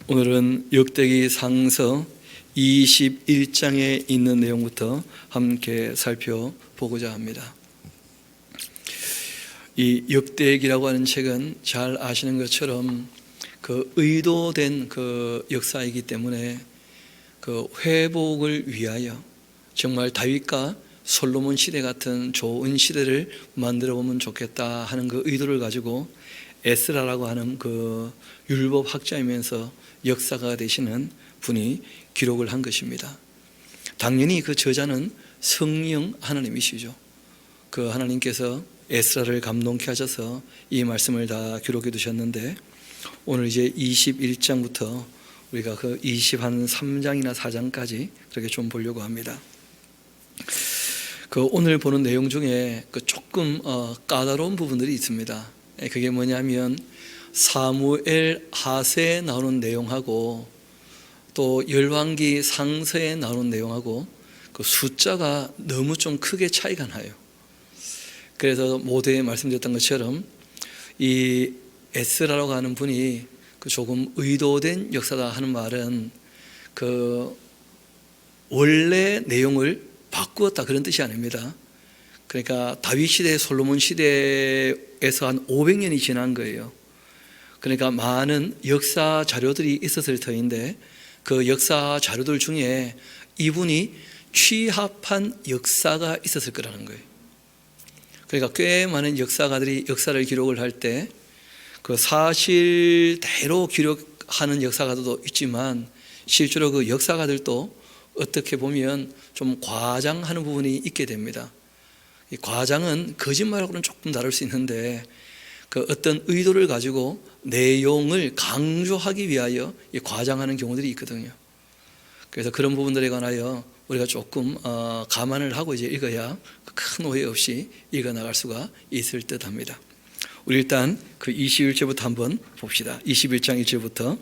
오늘은 역대기 상서 21장에 있는 내용부터 함께 살펴보고자 합니다. 이 역대기라고 하는 책은 잘 아시는 것처럼 그 의도된 그 역사이기 때문에 그 회복을 위하여 정말 다윗과 솔로몬 시대 같은 좋은 시대를 만들어 보면 좋겠다 하는 그 의도를 가지고 에스라라고 하는 그 율법 학자이면서 역사가 되시는 분이 기록을 한 것입니다. 당연히 그 저자는 성령 하나님이시죠. 그 하나님께서 에스라를 감동케 하셔서 이 말씀을 다 기록해 두셨는데, 오늘 이제 21장부터 우리가 그 23장이나 4장까지 그렇게 좀 보려고 합니다. 그 오늘 보는 내용 중에 그 조금 까다로운 부분들이 있습니다. 그게 뭐냐면 사무엘 하세에 나오는 내용하고 또 열왕기 상서에 나오는 내용하고 그 숫자가 너무 좀 크게 차이가 나요. 그래서 모두에 말씀드렸던 것처럼 이 에스라라고 하는 분이 그 조금 의도된 역사다 하는 말은 그 원래 내용을 바꾸었다 그런 뜻이 아닙니다. 그러니까 다윗 시대, 솔로몬 시대에서 한 500년이 지난 거예요. 그러니까 많은 역사 자료들이 있었을 터인데 그 역사 자료들 중에 이분이 취합한 역사가 있었을 거라는 거예요. 그러니까 꽤 많은 역사가들이 역사를 기록을 할 때 그 사실대로 기록하는 역사가들도 있지만 실제로 그 역사가들도 어떻게 보면 좀 과장하는 부분이 있게 됩니다. 이 과장은 거짓말하고는 조금 다를 수 있는데 그 어떤 의도를 가지고 내용을 강조하기 위하여 이 과장하는 경우들이 있거든요. 그래서 그런 부분들에 관하여 우리가 조금 감안을 하고 이제 읽어야 큰 오해 없이 읽어 나갈 수가 있을 듯합니다. 우리 일단 그 21절부터 한번 봅시다. 21장 1절부터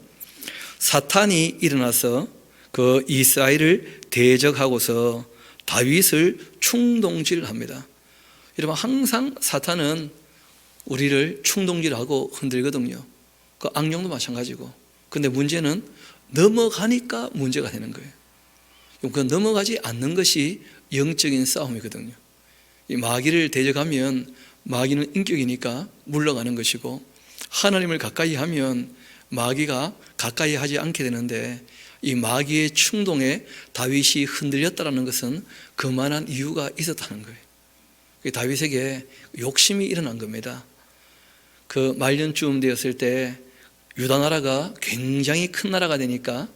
사탄이 일어나서 그 이스라엘을 대적하고서 다윗을 충동질합니다. 여러분, 항상 사탄은 우리를 충동질하고 흔들거든요. 그 악령도 마찬가지고. 근데 문제는 넘어가니까 문제가 되는 거예요. 그 넘어가지 않는 것이 영적인 싸움이거든요. 이 마귀를 대적하면 마귀는 인격이니까 물러가는 것이고, 하나님을 가까이 하면 마귀가 가까이 하지 않게 되는데, 이 마귀의 충동에 다윗이 흔들렸다는 것은 그만한 이유가 있었다는 거예요. 다윗에게 욕심이 일어난 겁니다. 그 말년쯤 되었을 때 유다 나라가 굉장히 큰 나라가 되니까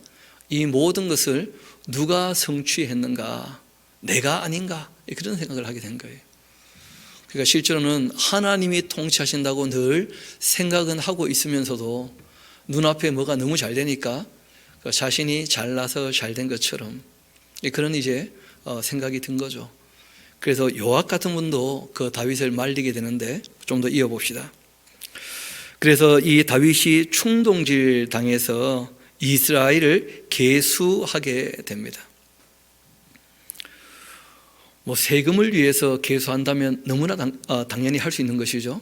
이 모든 것을 누가 성취했는가, 내가 아닌가, 그런 생각을 하게 된 거예요. 그러니까 실제로는 하나님이 통치하신다고 늘 생각은 하고 있으면서도 눈앞에 뭐가 너무 잘 되니까 자신이 잘나서 잘 된 것처럼 그런 이제 생각이 든 거죠. 그래서 요압 같은 분도 그 다윗을 말리게 되는데 좀 더 이어봅시다. 그래서 이 다윗이 충동질 당해서 이스라엘을 계수하게 됩니다. 뭐 세금을 위해서 계수한다면 너무나 당연히 할 수 있는 것이죠.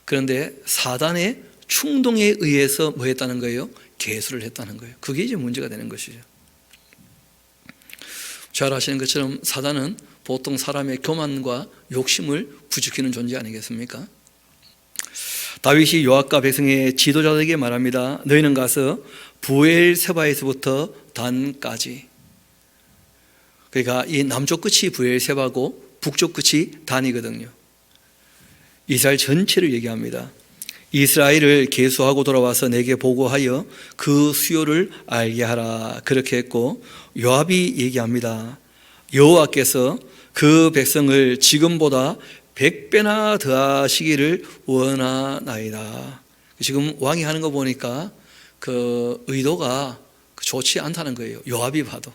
그런데 사단의 충동에 의해서 뭐 했다는 거예요? 계수를 했다는 거예요. 그게 이제 문제가 되는 것이죠. 잘 아시는 것처럼 사단은 보통 사람의 교만과 욕심을 부추기는 존재 아니겠습니까? 다윗이 요압과 백성의 지도자들에게 말합니다. 너희는 가서 부엘세바에서부터 단까지, 그러니까 이 남쪽 끝이 부엘세바고 북쪽 끝이 단이거든요. 이스라엘 전체를 얘기합니다. 이스라엘을 계수하고 돌아와서 내게 보고하여 그 수요를 알게 하라. 그렇게 했고, 요압이 얘기합니다. 여호와께서 그 백성을 지금보다 100배나 더하시기를 원하나이다. 지금 왕이 하는 거 보니까 그 의도가 좋지 않다는 거예요. 요압이 봐도,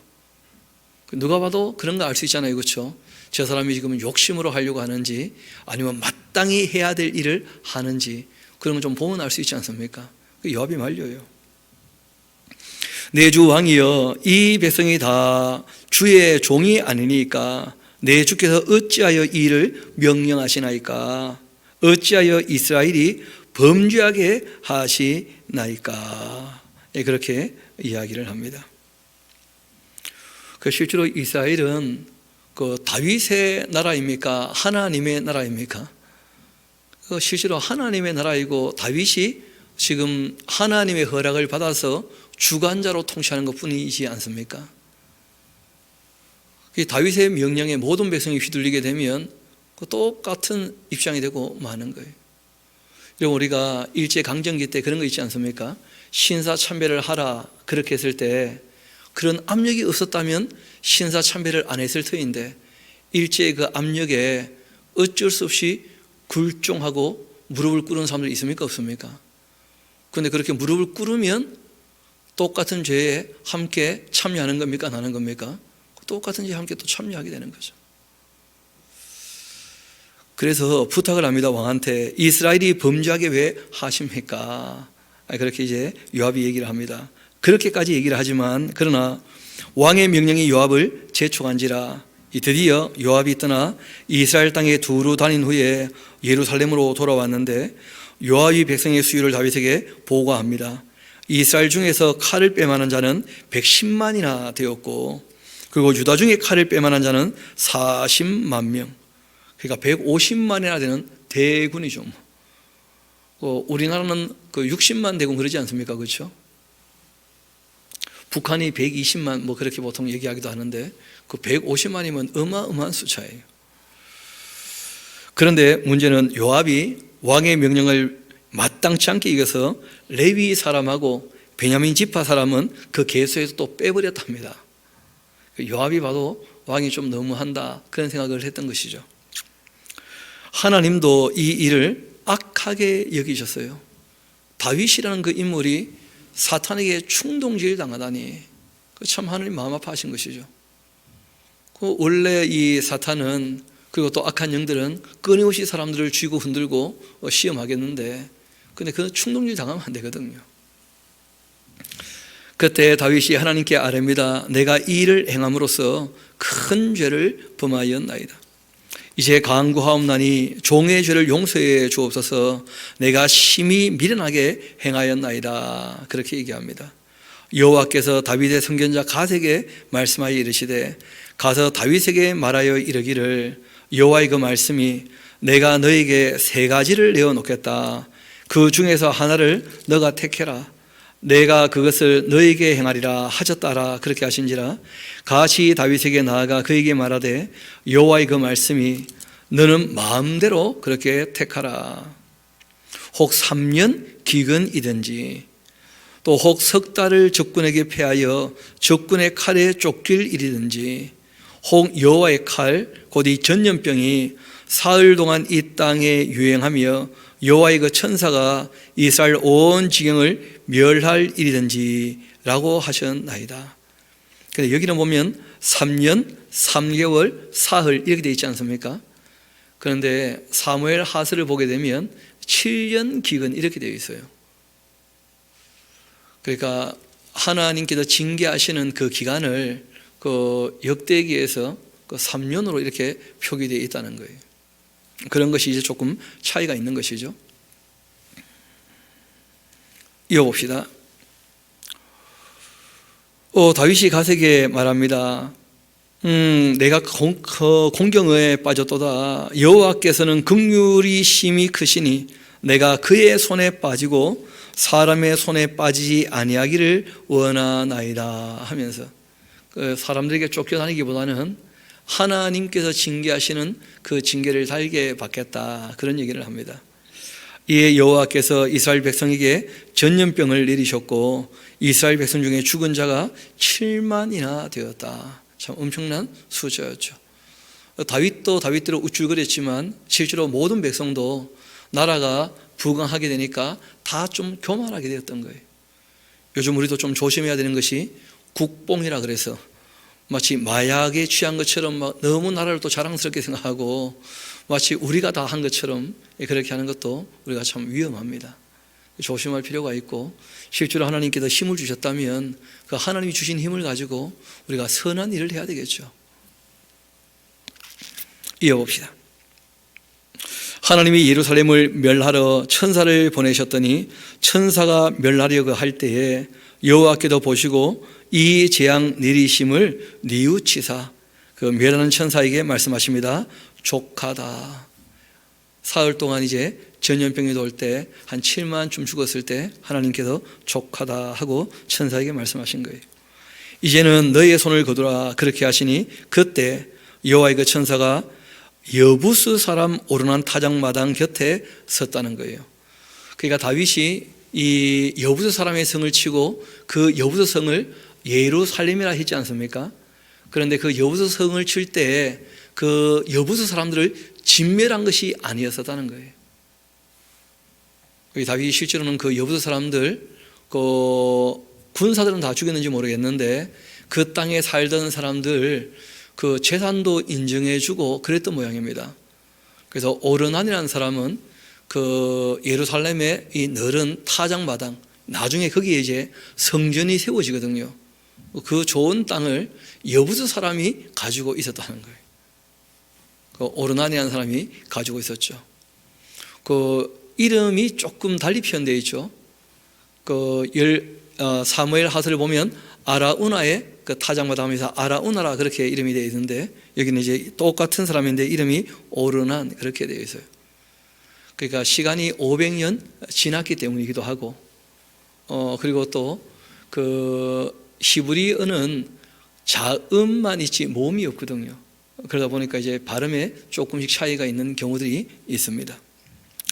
누가 봐도 그런 거 알 수 있잖아요, 그렇죠? 저 사람이 지금 욕심으로 하려고 하는지 아니면 마땅히 해야 될 일을 하는지 그런 건 좀 보면 알 수 있지 않습니까? 요압이 말려요. 내 주 왕이여, 이 백성이 다 주의 종이 아니니까 내 주께서 어찌하여 이 일을 명령하시나이까? 어찌하여 이스라엘이 범죄하게 하시나이까? 그렇게 이야기를 합니다. 실제로 이스라엘은 다윗의 나라입니까? 하나님의 나라입니까? 실제로 하나님의 나라이고 다윗이 지금 하나님의 허락을 받아서 주관자로 통치하는 것뿐이지 않습니까? 다윗의 명령에 모든 백성이 휘둘리게 되면 똑같은 입장이 되고 마는 거예요. 우리가 일제강점기 때 그런 거 있지 않습니까? 신사참배를 하라 그렇게 했을 때 그런 압력이 없었다면 신사참배를 안 했을 터인데 일제의 그 압력에 어쩔 수 없이 굴종하고 무릎을 꿇은 사람들이 있습니까? 없습니까? 그런데 그렇게 무릎을 꿇으면 똑같은 죄에 함께 참여하는 겁니까? 안 하는 겁니까? 똑같은 죄에 함께 또 참여하게 되는 거죠. 그래서 부탁을 합니다. 왕한테 이스라엘이 범죄하게 왜 하십니까? 그렇게 이제 요압이 얘기를 합니다. 그렇게까지 얘기를 하지만 그러나 왕의 명령이 요압을 재촉한지라 드디어 요압이 떠나 이스라엘 땅에 두루 다닌 후에 예루살렘으로 돌아왔는데 요압이 백성의 수유를 다윗에게 보고합니다. 이스라엘 중에서 칼을 빼만한 자는 110만이나 되었고 그리고 유다 중에 칼을 빼만한 자는 40만 명, 그러니까 150만이나 되는 대군이죠. 우리나라는 60만 대군 그러지 않습니까? 그렇죠? 북한이 120만 그렇게 보통 얘기하기도 하는데 150만이면 어마어마한 숫자예요. 그런데 문제는 요압이 왕의 명령을 마땅치 않게 이겨서 레위 사람하고 베냐민 지파 사람은 그 계수에서 또 빼버렸답니다. 요압이 봐도 왕이 좀 너무한다 그런 생각을 했던 것이죠. 하나님도 이 일을 악하게 여기셨어요. 다윗이라는 그 인물이 사탄에게 충동질 당하다니 참 하나님 마음 아파하신 것이죠. 원래 이 사탄은 그리고 또 악한 영들은 끊임없이 사람들을 쥐고 흔들고 시험하겠는데 근데 그 충동질 당하면 안 되거든요. 그때 다윗이 하나님께 아뢰니다. 내가 이 일을 행함으로써 큰 죄를 범하였나이다. 이제 간구하옵나니 종의 죄를 용서해 주옵소서. 내가 심히 미련하게 행하였나이다. 그렇게 얘기합니다. 여호와께서 다윗의 선견자 갓에게 말씀하여 이르시되 가서 다윗에게 말하여 이르기를 여호와의 그 말씀이 내가 너에게 3가지를 내어놓겠다. 그 중에서 하나를 너가 택해라. 내가 그것을 너에게 행하리라 하셨다라. 그렇게 하신지라 같이 다윗에게 나아가 그에게 말하되 여호와의 그 말씀이 너는 마음대로 그렇게 택하라. 혹 3년 기근이든지 또 혹 석 달을 적군에게 패하여 적군의 칼에 쫓길 일이든지 혹 여호와의 칼 곧 이 전염병이 사흘 동안 이 땅에 유행하며 여호와의 그 천사가 이스라엘 온 지경을 멸할 일이든지 라고 하셨나이다. 근데 여기는 보면 3년 3개월 사흘 이렇게 되어 있지 않습니까? 그런데 사무엘 하스를 보게 되면 7년 기근 이렇게 되어 있어요. 그러니까 하나님께서 징계하시는 그 기간을 그 역대기에서 그 3년으로 이렇게 표기되어 있다는 거예요. 그런 것이 이제 조금 차이가 있는 것이죠. 이어봅시다. 다윗이 갓에게 말합니다. 내가 공경에 빠졌도다. 여호와께서는 긍휼이 심히 크시니 내가 그의 손에 빠지고 사람의 손에 빠지지 아니하기를 원하나이다 하면서 사람들에게 쫓겨다니기보다는 하나님께서 징계하시는 그 징계를 달게 받겠다 그런 얘기를 합니다. 이에 여호와께서 이스라엘 백성에게 전염병을 내리셨고 이스라엘 백성 중에 죽은 자가 7만이나 되었다. 참 엄청난 숫자였죠. 다윗도 다윗대로 우쭐거렸지만 실제로 모든 백성도 나라가 부강하게 되니까 다 좀 교만하게 되었던 거예요. 요즘 우리도 좀 조심해야 되는 것이 국뽕이라 그래서 마치 마약에 취한 것처럼 막 너무 나라를 또 자랑스럽게 생각하고 마치 우리가 다 한 것처럼 그렇게 하는 것도 우리가 참 위험합니다. 조심할 필요가 있고 실제로 하나님께서 힘을 주셨다면 그 하나님이 주신 힘을 가지고 우리가 선한 일을 해야 되겠죠. 이어봅시다. 하나님이 예루살렘을 멸하러 천사를 보내셨더니 천사가 멸하려고 할 때에 여호와께도 보시고 이 재앙 내리심을 뉘우치사 그 멸하는 천사에게 말씀하십니다. 족하다. 사흘 동안 이제 전염병이 돌 때 한 7만쯤 죽었을 때 하나님께서 족하다 하고 천사에게 말씀하신 거예요. 이제는 너의 손을 거두라 그렇게 하시니 그때 여호와의 그 천사가 여부스 사람 오르난 타작마당 곁에 섰다는 거예요. 그러니까 다윗이 이 여부스 사람의 성을 치고 그 여부스 성을 예루살렘이라 했지 않습니까? 그런데 그 여부스 성을 칠 때 그 여부스 사람들을 진멸한 것이 아니었었다는 거예요. 다윗이 실제로는 그 여부스 사람들 그 군사들은 다 죽였는지 모르겠는데 그 땅에 살던 사람들 그 재산도 인정해주고 그랬던 모양입니다. 그래서 오르난이라는 사람은 그 예루살렘의 이 넓은 타작마당, 나중에 거기에 이제 성전이 세워지거든요. 그 좋은 땅을 여부스 사람이 가지고 있었다는 거예요. 그 오르난이라는 사람이 가지고 있었죠. 그 이름이 조금 달리 표현되어 있죠. 그 사무엘 하서를 보면 아라우나의 그 타작마당에서 아라우나라 그렇게 이름이 되어 있는데 여기는 이제 똑같은 사람인데 이름이 오르난 그렇게 되어 있어요. 그러니까 시간이 500년 지났기 때문이기도 하고 그리고 또 그 히브리어는 자음만 있지 모음이 없거든요. 그러다 보니까 이제 발음에 조금씩 차이가 있는 경우들이 있습니다.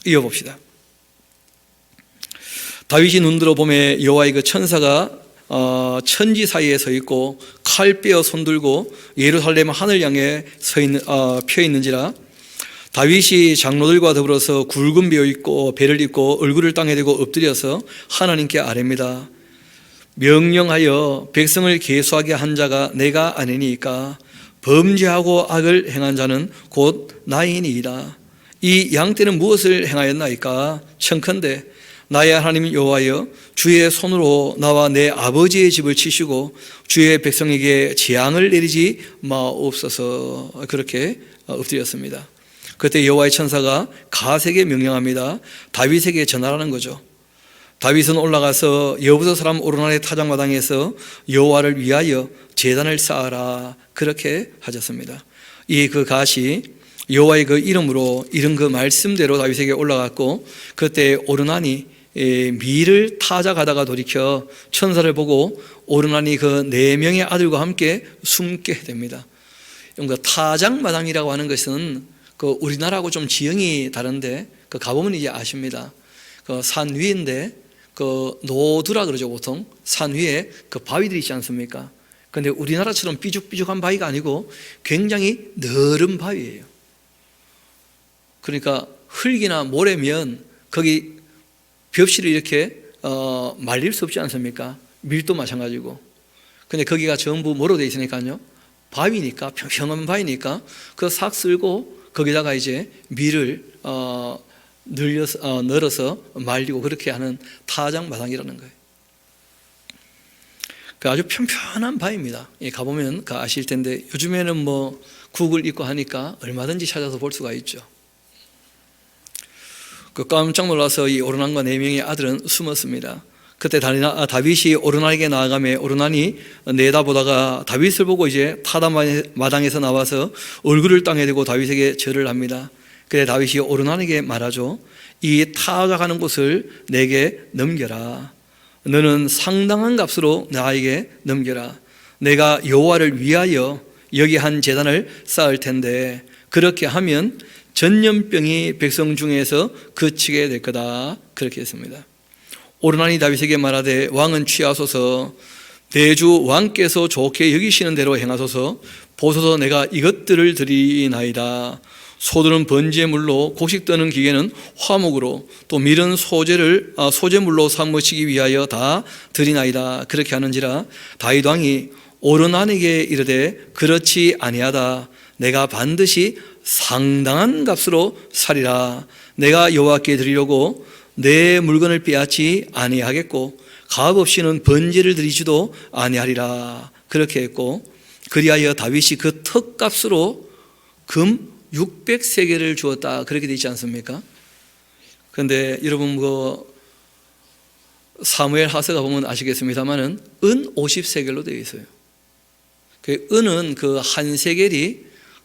이어봅시다. 다윗이 눈들어 보매 여호와의 그 천사가 천지 사이에 서 있고 칼 빼어 손들고 예루살렘 하늘 향해 펴 있는지라. 다윗이 장로들과 더불어서 굵은 베어 입고 배를 입고 얼굴을 땅에 대고 엎드려서 하나님께 아뢰입니다. 명령하여 백성을 계수하게 한 자가 내가 아니니까 범죄하고 악을 행한 자는 곧 나이니이다. 이 양떼는 무엇을 행하였나이까? 청컨대 나의 하나님 여호와여 주의 손으로 나와 내 아버지의 집을 치시고 주의 백성에게 재앙을 내리지 마옵소서. 그렇게 엎드렸습니다. 그때 여호와의 천사가 갓에게 명령합니다. 다윗에게 전하라는 거죠. 다윗은 올라가서 여부스 사람 오르난의 타작마당에서 여호와를 위하여 제단을 쌓아라 그렇게 하셨습니다. 이 그 갓이 여호와의 그 이름으로 이런 그 말씀대로 다윗에게 올라갔고 그때 오르난이 밀을 타작하다가 돌이켜 천사를 보고 오르난이 그 4명의 아들과 함께 숨게 됩니다. 그러니까 타작마당이라고 하는 것은 그 우리나라하고 좀 지형이 다른데 그 가보면 이제 아십니다. 그 산 위인데 그 노두라 그러죠. 보통 산 위에 그 바위들이 있지 않습니까? 그런데 우리나라처럼 삐죽삐죽한 바위가 아니고 굉장히 넓은 바위예요. 그러니까 흙이나 모래면 거기 벽실을 이렇게 말릴 수 없지 않습니까? 밀도 마찬가지고. 근데 거기가 전부 뭐로 되어 있으니까요. 바위니까 평평한 바위니까 그 삭 쓸고 거기다가 이제 밀을 널어서 말리고 그렇게 하는 타작마당이라는 거예요. 그 아주 편편한 바위입니다. 가보면 아실 텐데 요즘에는 뭐 구글 있고 하니까 얼마든지 찾아서 볼 수가 있죠. 그 깜짝 놀라서 이 오르난과 4명의 아들은 숨었습니다. 그때 다윗이 오르난에게 나아가며 오르난이 내다보다가 다윗을 보고 이제 타작마당에서 나와서 얼굴을 땅에 대고 다윗에게 절을 합니다. 그때 다윗이 오르난에게 말하죠. 이 타작하는 곳을 내게 넘겨라. 너는 상당한 값으로 나에게 넘겨라. 내가 여호와를 위하여 여기 한 제단을 쌓을 텐데 그렇게 하면 전염병이 백성 중에서 그치게 될 거다. 그렇게 했습니다. 오르난이 다윗에게 말하되 왕은 취하소서 내 주 왕께서 좋게 여기시는 대로 행하소서. 보소서 내가 이것들을 드리나이다. 소들은 번제물로 곡식 떠는 기계는 화목으로 또 밀은 소제물로 삼으시기 위하여 다 드리나이다. 그렇게 하는지라. 다윗 왕이 오르난에게 이르되 그렇지 아니하다. 내가 반드시 상당한 값으로 사리라. 내가 여호와께 드리려고 내 물건을 빼앗지 아니하겠고 가업 없이는 번제를 드리지도 아니하리라. 그렇게 했고 그리하여 다윗이 그 턱값으로 금 600세겔을 주었다. 그렇게 되어 있지 않습니까? 그런데 여러분 사무엘 하서가 보면 아시겠습니다만은 은 50세겔로 되어 있어요. 그 은은 그 한 세겔이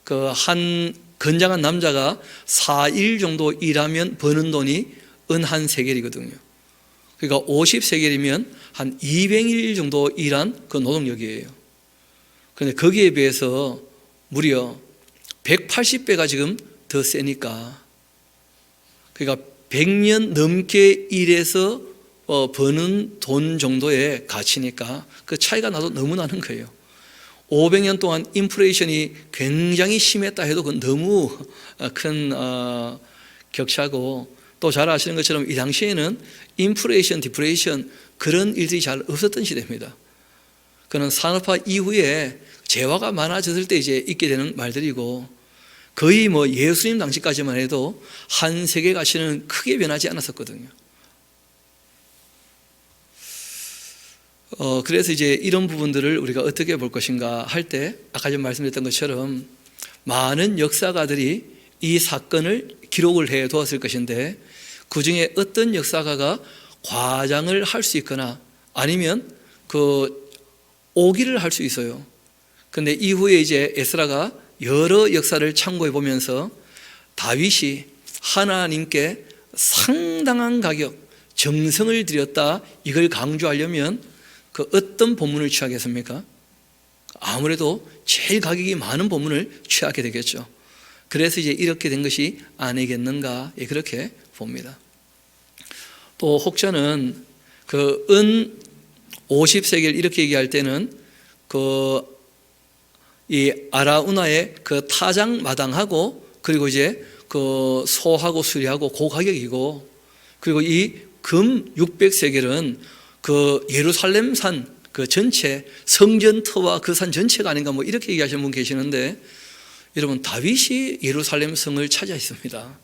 그 한 건장한 남자가 4일 정도 일하면 버는 돈이 은 한 세겔이거든요. 그러니까 50세겔이면 한 200일 정도 일한 그 노동력이에요. 그런데 거기에 비해서 무려 180배가 지금 더 세니까, 그러니까 100년 넘게 일해서 버는 돈 정도의 가치니까 그 차이가 나도 너무 나는 거예요. 500년 동안 인플레이션이 굉장히 심했다 해도 그건 너무 큰 격차고, 또 잘 아시는 것처럼 이 당시에는 인플레이션, 디플레이션 그런 일들이 잘 없었던 시대입니다. 그는 산업화 이후에 재화가 많아졌을 때 이제 있게 되는 말들이고, 거의 뭐 예수님 당시까지만 해도 한 세계 가치는 크게 변하지 않았었거든요. 그래서 이제 이런 부분들을 우리가 어떻게 볼 것인가 할 때, 아까 좀 말씀드렸던 것처럼 많은 역사가들이 이 사건을 기록을 해 두었을 것인데, 그 중에 어떤 역사가가 과장을 할 수 있거나 아니면 그 오기를 할 수 있어요. 근데 이후에 이제 에스라가 여러 역사를 참고해 보면서 다윗이 하나님께 상당한 가격, 정성을 들였다, 이걸 강조하려면 그 어떤 본문을 취하겠습니까? 아무래도 제일 가격이 많은 본문을 취하게 되겠죠. 그래서 이제 이렇게 된 것이 아니겠는가, 그렇게 봅니다. 또 혹자는 그 은 50세겔 이렇게 얘기할 때는 그 이 아라우나의 그 타작 마당하고, 그리고 이제 그 소하고 수리하고 그 가격이고, 그리고 이 금 600세겔은 그 예루살렘 산 그 전체 성전터와 그 산 전체가 아닌가, 뭐 이렇게 얘기하시는 분 계시는데, 여러분 다윗이 예루살렘 성을 차지했습니다.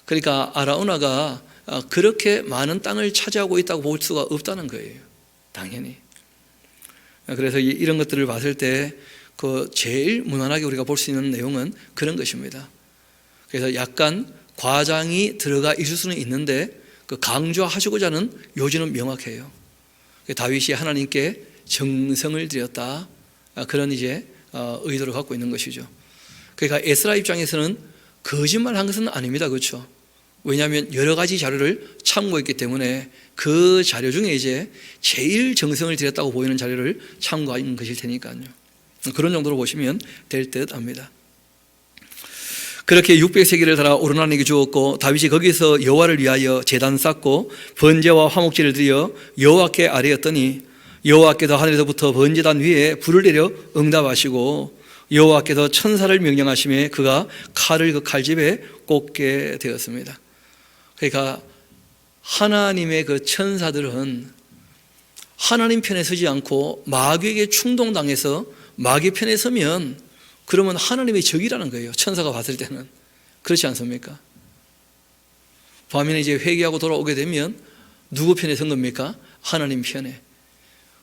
그러니까 아라우나가 그렇게 많은 땅을 차지하고 있다고 볼 수가 없다는 거예요, 당연히. 그래서 이런 것들을 봤을 때 그 제일 무난하게 우리가 볼 수 있는 내용은 그런 것입니다. 그래서 약간 과장이 들어가 있을 수는 있는데 그 강조하시고자 하는 요지는 명확해요. 다윗이 하나님께 정성을 들였다, 그런 이제 의도를 갖고 있는 것이죠. 그러니까 에스라 입장에서는 거짓말한 것은 아닙니다, 그렇죠? 왜냐하면 여러 가지 자료를 참고했기 때문에 그 자료 중에 이제 제일 정성을 들였다고 보이는 자료를 참고한 것일 테니까요. 그런 정도로 보시면 될 듯 합니다. 그렇게 600세기를 달아 오르나에게 주었고, 다윗이 거기서 여호와를 위하여 제단 쌓고 번제와 화목제를 드려 여호와께 아뢰었더니, 여호와께서 하늘에서부터 번제단 위에 불을 내려 응답하시고, 여호와께서 천사를 명령하심에 그가 칼을 그 칼집에 꽂게 되었습니다. 그러니까 하나님의 그 천사들은 하나님 편에 서지 않고 마귀에게 충동당해서 마귀 편에 서면 그러면 하나님의 적이라는 거예요, 천사가 봤을 때는. 그렇지 않습니까? 밤에 이제 회개하고 돌아오게 되면 누구 편에 선 겁니까? 하나님 편에.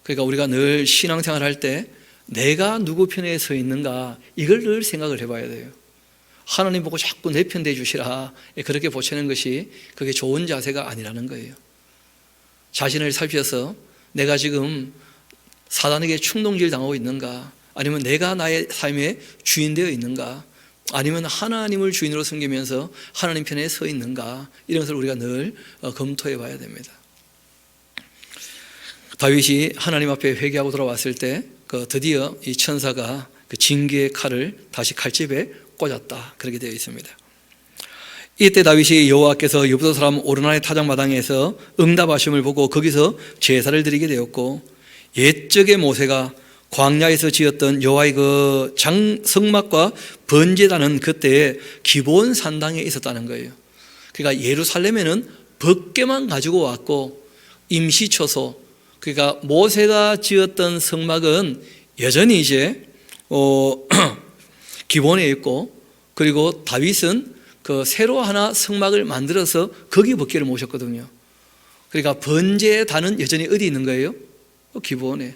그러니까 우리가 늘 신앙생활 할 때 내가 누구 편에 서 있는가, 이걸 늘 생각을 해봐야 돼요. 하나님 보고 자꾸 내 편 대주시라, 그렇게 보채는 것이 그게 좋은 자세가 아니라는 거예요. 자신을 살펴서 내가 지금 사단에게 충동질 당하고 있는가, 아니면 내가 나의 삶의 주인 되어 있는가, 아니면 하나님을 주인으로 섬기면서 하나님 편에 서 있는가, 이런 것을 우리가 늘 검토해 봐야 됩니다. 다윗이 하나님 앞에 회개하고 돌아왔을 때 드디어 이 천사가 그 징계의 칼을 다시 칼집에 꽂았다, 그렇게 되어 있습니다. 이때 다윗이 여호와께서 여부도 사람 오르나의 타작마당에서 응답하심을 보고 거기서 제사를 드리게 되었고, 옛적의 모세가 광야에서 지었던 여호와의 그 성막과 번제단은 그때 기본 산당에 있었다는 거예요. 그러니까 예루살렘에는 법궤만 가지고 왔고, 임시초소, 그러니까 모세가 지었던 성막은 여전히 이제 기본에 있고, 그리고 다윗은 그 새로 하나 성막을 만들어서 거기 법궤를 모셨거든요. 그러니까 번제단은 여전히 어디 있는 거예요? 기본에.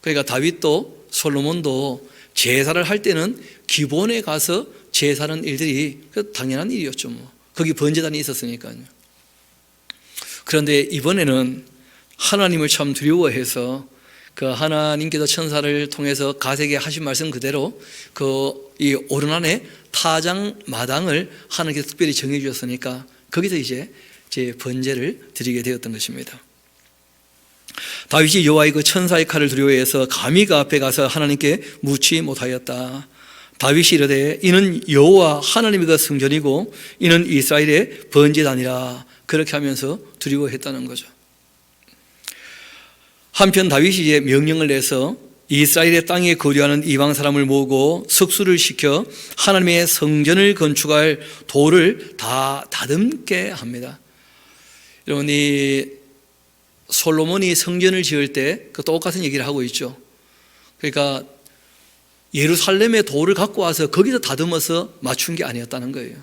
그러니까 다윗도 솔로몬도 제사를 할 때는 기본에 가서 제사하는 일들이 당연한 일이었죠. 뭐 거기 번제단이 있었으니까요. 그런데 이번에는 하나님을 참 두려워해서 그 하나님께서 천사를 통해서 가세에게 하신 말씀 그대로 그 이 오르난의 타작 마당을 하나님께서 특별히 정해 주셨으니까 거기서 이제 제 번제를 드리게 되었던 것입니다. 다윗이 여호와의 그 천사의 칼을 두려워해서 감히 그 앞에 가서 하나님께 묻지 못하였다. 다윗이 이르되 이는 여호와 하나님의 그 성전이고 이는 이스라엘의 번제단이라 그렇게 하면서 두려워했다는 거죠. 한편 다윗이 이제 명령을 내서 이스라엘의 땅에 거주하는 이방 사람을 모으고 석수를 시켜 하나님의 성전을 건축할 돌을 다 다듬게 합니다. 여러분, 이 솔로몬이 성전을 지을 때 그 똑같은 얘기를 하고 있죠. 그러니까 예루살렘의 돌을 갖고 와서 거기서 다듬어서 맞춘 게 아니었다는 거예요.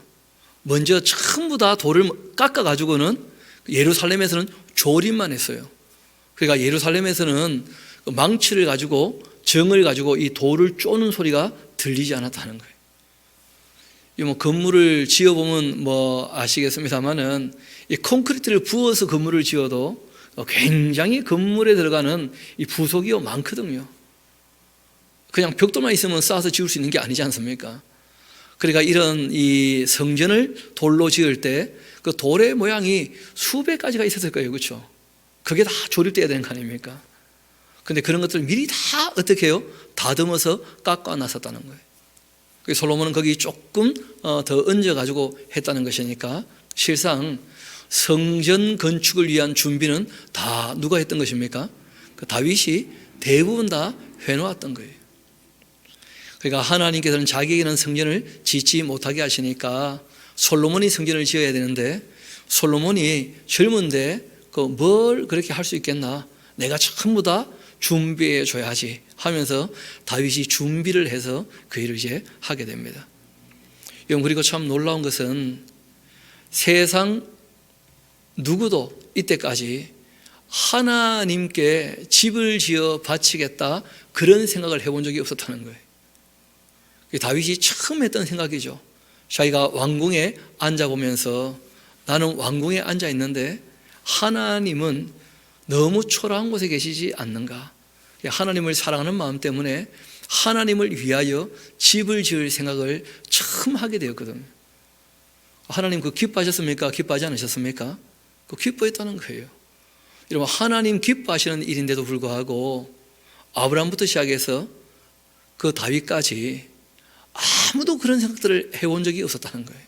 먼저 전부 다 돌을 깎아가지고는 예루살렘에서는 조립만 했어요. 그러니까 예루살렘에서는 망치를 가지고 정을 가지고 이 돌을 쪼는 소리가 들리지 않았다는 거예요. 뭐 건물을 지어보면 뭐 아시겠습니다만은 이 콘크리트를 부어서 건물을 지어도 굉장히 건물에 들어가는 이 부속이 많거든요. 그냥 벽돌만 있으면 쌓아서 지을 수 있는 게 아니지 않습니까? 그러니까 이런 이 성전을 돌로 지을 때 그 돌의 모양이 수백 가지가 있었을 거예요. 그렇죠? 그게 다 조립돼야 되는 거 아닙니까? 근데 그런 것들을 미리 다 어떻게 해요? 다듬어서 깎아놨었다는 거예요. 솔로몬은 거기 조금 더 얹어가지고 했다는 것이니까 실상 성전 건축을 위한 준비는 다 누가 했던 것입니까? 그 다윗이 대부분 다 해놓았던 거예요. 그러니까 하나님께서는 자기에게는 성전을 짓지 못하게 하시니까 솔로몬이 성전을 지어야 되는데 솔로몬이 젊은데 뭘 그렇게 할 수 있겠나? 내가 전부 다 준비해 줘야지 하면서 다윗이 준비를 해서 그 일을 이제 하게 됩니다. 그리고 참 놀라운 것은 세상 누구도 이때까지 하나님께 집을 지어 바치겠다 그런 생각을 해본 적이 없었다는 거예요. 다윗이 처음 했던 생각이죠. 자기가 왕궁에 앉아보면서 나는 왕궁에 앉아 있는데 하나님은 너무 초라한 곳에 계시지 않는가? 하나님을 사랑하는 마음 때문에 하나님을 위하여 집을 지을 생각을 처음 하게 되었거든요. 하나님 기뻐하셨습니까? 기뻐하지 않으셨습니까? 기뻐했다는 거예요. 여러분, 하나님 기뻐하시는 일인데도 불구하고 아브라함부터 시작해서 그 다윗까지 아무도 그런 생각들을 해본 적이 없었다는 거예요.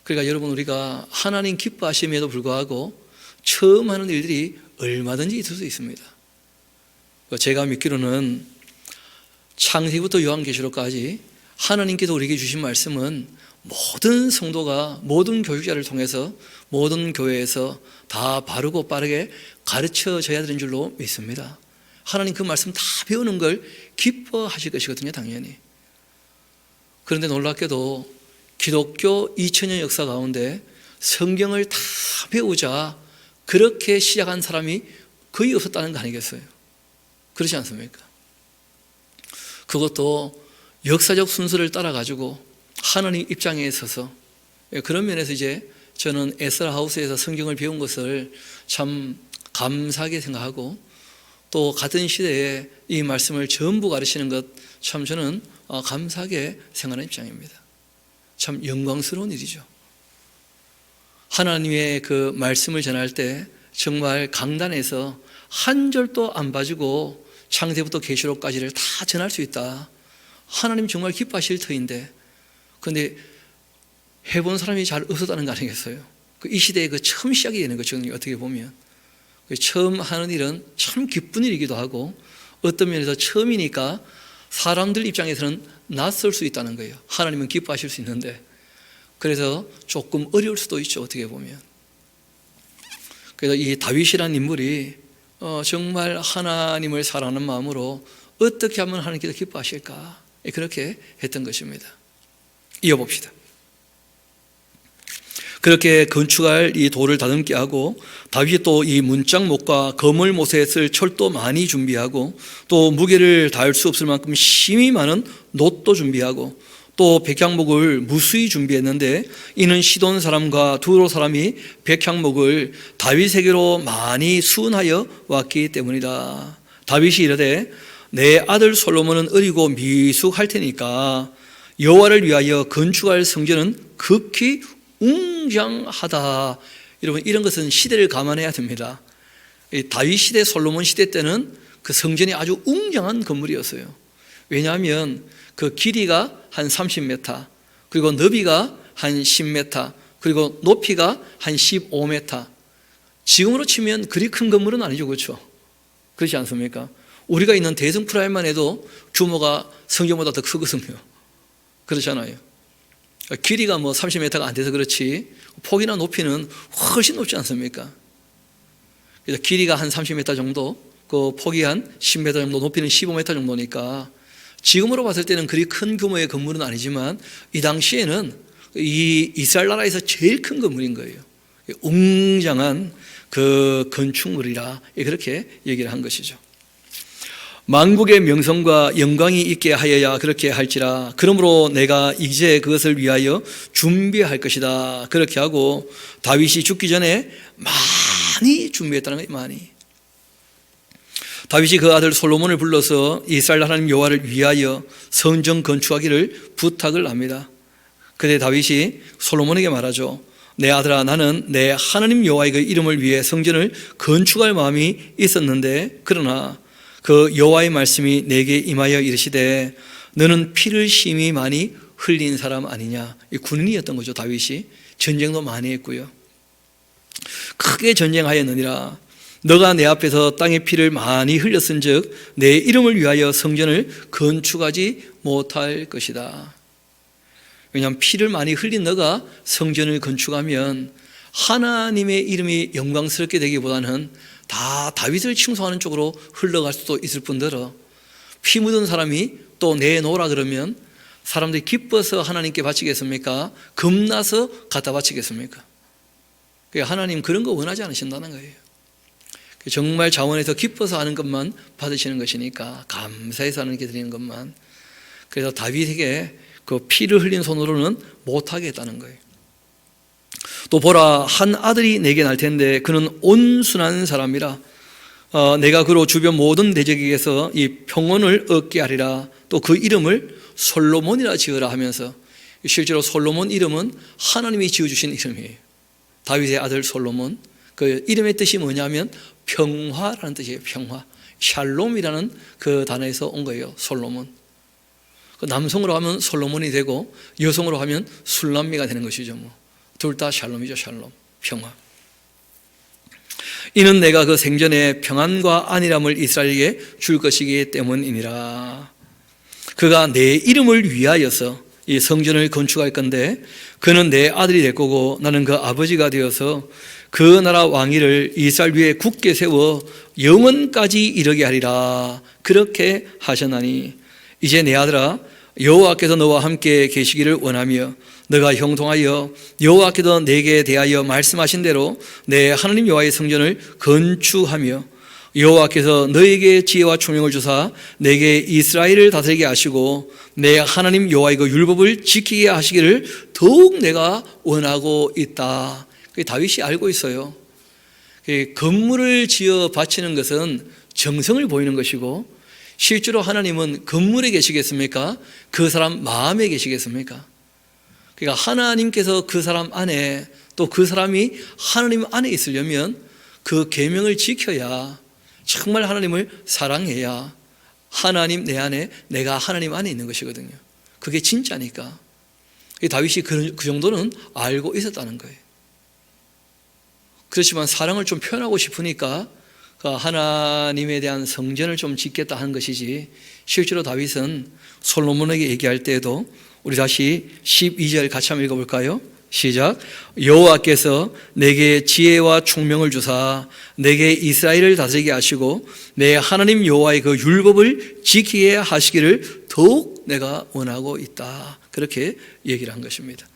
그러니까 여러분, 우리가 하나님 기뻐하심에도 불구하고 처음 하는 일들이 얼마든지 있을 수 있습니다. 제가 믿기로는 창세기부터 요한계시록까지 하나님께서 우리에게 주신 말씀은 모든 성도가 모든 교육자를 통해서 모든 교회에서 다 바르고 빠르게 가르쳐져야 되는 줄로 믿습니다. 하나님 그 말씀 다 배우는 걸 기뻐하실 것이거든요, 당연히. 그런데 놀랍게도 기독교 2000년 역사 가운데 성경을 다 배우자 그렇게 시작한 사람이 거의 없었다는 거 아니겠어요? 그렇지 않습니까? 그것도 역사적 순서를 따라가지고 하나님 입장에 있어서 그런 면에서 이제 저는 에스라 하우스에서 성경을 배운 것을 참 감사하게 생각하고 또 같은 시대에 이 말씀을 전부 가르치는 것 참 저는 감사하게 생각하는 입장입니다. 참 영광스러운 일이죠. 하나님의 그 말씀을 전할 때 정말 강단에서 한 절도 안 빠지고 창세부터 계시록까지를 다 전할 수 있다. 하나님 정말 기뻐하실 터인데 그런데 해본 사람이 잘 없었다는 거 아니겠어요? 이 시대에 처음 시작이 되는 거죠. 어떻게 보면 처음 하는 일은 참 기쁜 일이기도 하고 어떤 면에서 처음이니까 사람들 입장에서는 낯설 수 있다는 거예요. 하나님은 기뻐하실 수 있는데 그래서 조금 어려울 수도 있죠. 어떻게 보면. 그래서 이 다윗이라는 인물이 정말 하나님을 사랑하는 마음으로 어떻게 하면 하나님께서 기뻐하실까 그렇게 했던 것입니다. 이어봅시다. 그렇게 건축할 이 돌을 다듬게 하고 다윗이 또 이 문짝목과 거물 못에 쓸 철도 많이 준비하고 또 무게를 다할 수 없을 만큼 심이 많은 놋도 준비하고 또 백향목을 무수히 준비했는데 이는 시돈 사람과 두로 사람이 백향목을 다윗에게로 많이 수은하여 왔기 때문이다. 다윗이 이르되 내 아들 솔로몬은 어리고 미숙할 테니까 여호와를 위하여 건축할 성전은 극히 웅장하다. 여러분, 이런 것은 시대를 감안해야 됩니다. 다윗 시대, 솔로몬 시대 때는 그 성전이 아주 웅장한 건물이었어요. 왜냐하면 그 길이가 한 30m, 그리고 너비가 한 10m, 그리고 높이가 한 15m. 지금으로 치면 그리 큰 건물은 아니죠, 그렇죠? 그렇지 않습니까? 우리가 있는 대성 프라임만 해도 규모가 성전보다 더 크거든요. 그렇잖아요. 길이가 뭐 30m가 안 돼서 그렇지 폭이나 높이는 훨씬 높지 않습니까? 그래서 길이가 한 30m 정도, 그 폭이 한 10m 정도, 높이는 15m 정도니까 지금으로 봤을 때는 그리 큰 규모의 건물은 아니지만 이 당시에는 이 이스라엘 나라에서 제일 큰 건물인 거예요. 웅장한 그 건축물이라 그렇게 얘기를 한 것이죠. 만국의 명성과 영광이 있게 하여야 그렇게 할지라. 그러므로 내가 이제 그것을 위하여 준비할 것이다. 그렇게 하고 다윗이 죽기 전에 많이 준비했다는 거예요. 많이. 다윗이 그 아들 솔로몬을 불러서 이스라엘 하나님 여호와를 위하여 성전 건축하기를 부탁을 합니다. 그때 다윗이 솔로몬에게 말하죠. 내 아들아, 나는 내 하나님 여호와의 그 이름을 위해 성전을 건축할 마음이 있었는데 그러나 그 여호와의 말씀이 내게 임하여 이르시되 너는 피를 심히 많이 흘린 사람 아니냐. 이 군인이었던 거죠. 다윗이 전쟁도 많이 했고요. 크게 전쟁하였느니라. 너가 내 앞에서 땅의 피를 많이 흘렸은즉 내 이름을 위하여 성전을 건축하지 못할 것이다. 왜냐하면 피를 많이 흘린 너가 성전을 건축하면 하나님의 이름이 영광스럽게 되기보다는 다 다윗을 칭송하는 쪽으로 흘러갈 수도 있을 뿐더러 피 묻은 사람이 또 내놓으라 그러면 사람들이 기뻐서 하나님께 바치겠습니까? 겁나서 갖다 바치겠습니까? 하나님 그런 거 원하지 않으신다는 거예요. 정말 자원에서 기뻐서 하는 것만 받으시는 것이니까 감사해서 하는 게 드리는 것만. 그래서 다윗에게 그 피를 흘린 손으로는 못하게 했다는 거예요. 또 보라, 한 아들이 내게 날 텐데 그는 온순한 사람이라. 내가 그로 주변 모든 대적에게서 이 평온을 얻게 하리라. 또 그 이름을 솔로몬이라 지으라 하면서 실제로 솔로몬 이름은 하나님이 지어주신 이름이에요. 다윗의 아들 솔로몬. 그 이름의 뜻이 뭐냐면 평화라는 뜻이에요. 평화. 샬롬이라는 그 단어에서 온 거예요. 솔로몬. 남성으로 하면 솔로몬이 되고 여성으로 하면 술람미가 되는 것이죠. 둘 다 샬롬이죠. 샬롬. 평화. 이는 내가 그 생전에 평안과 안일함을 이스라엘에게 줄 것이기 때문이니라. 그가 내 이름을 위하여서 이 성전을 건축할 건데 그는 내 아들이 될 거고 나는 그 아버지가 되어서 그 나라 왕위를 이스라엘 위에 굳게 세워 영원까지 이르게 하리라. 그렇게 하셨나니 이제 내 아들아, 여호와께서 너와 함께 계시기를 원하며 너가 형통하여 여호와께서 내게 대하여 말씀하신 대로 내 하나님 여호와의 성전을 건축하며 여호와께서 너에게 지혜와 총명을 주사 내게 이스라엘을 다스리게 하시고 내 하나님 여호와의 그 율법을 지키게 하시기를 더욱 내가 원하고 있다. 다윗이 알고 있어요. 건물을 지어 바치는 것은 정성을 보이는 것이고 실제로 하나님은 건물에 계시겠습니까? 그 사람 마음에 계시겠습니까? 그러니까 하나님께서 그 사람 안에 또 그 사람이 하나님 안에 있으려면 그 계명을 지켜야 정말 하나님을 사랑해야 하나님 내 안에 내가 하나님 안에 있는 것이거든요. 그게 진짜니까. 다윗이 그 정도는 알고 있었다는 거예요. 그렇지만 사랑을 좀 표현하고 싶으니까 하나님에 대한 성전을 좀 짓겠다 하는 것이지 실제로 다윗은 솔로몬에게 얘기할 때에도 우리 다시 12절 같이 한번 읽어볼까요? 시작. 여호와께서 내게 지혜와 총명을 주사 내게 이스라엘을 다스리게 하시고 내 하나님 여호와의 그 율법을 지키게 하시기를 더욱 내가 원하고 있다. 그렇게 얘기를 한 것입니다.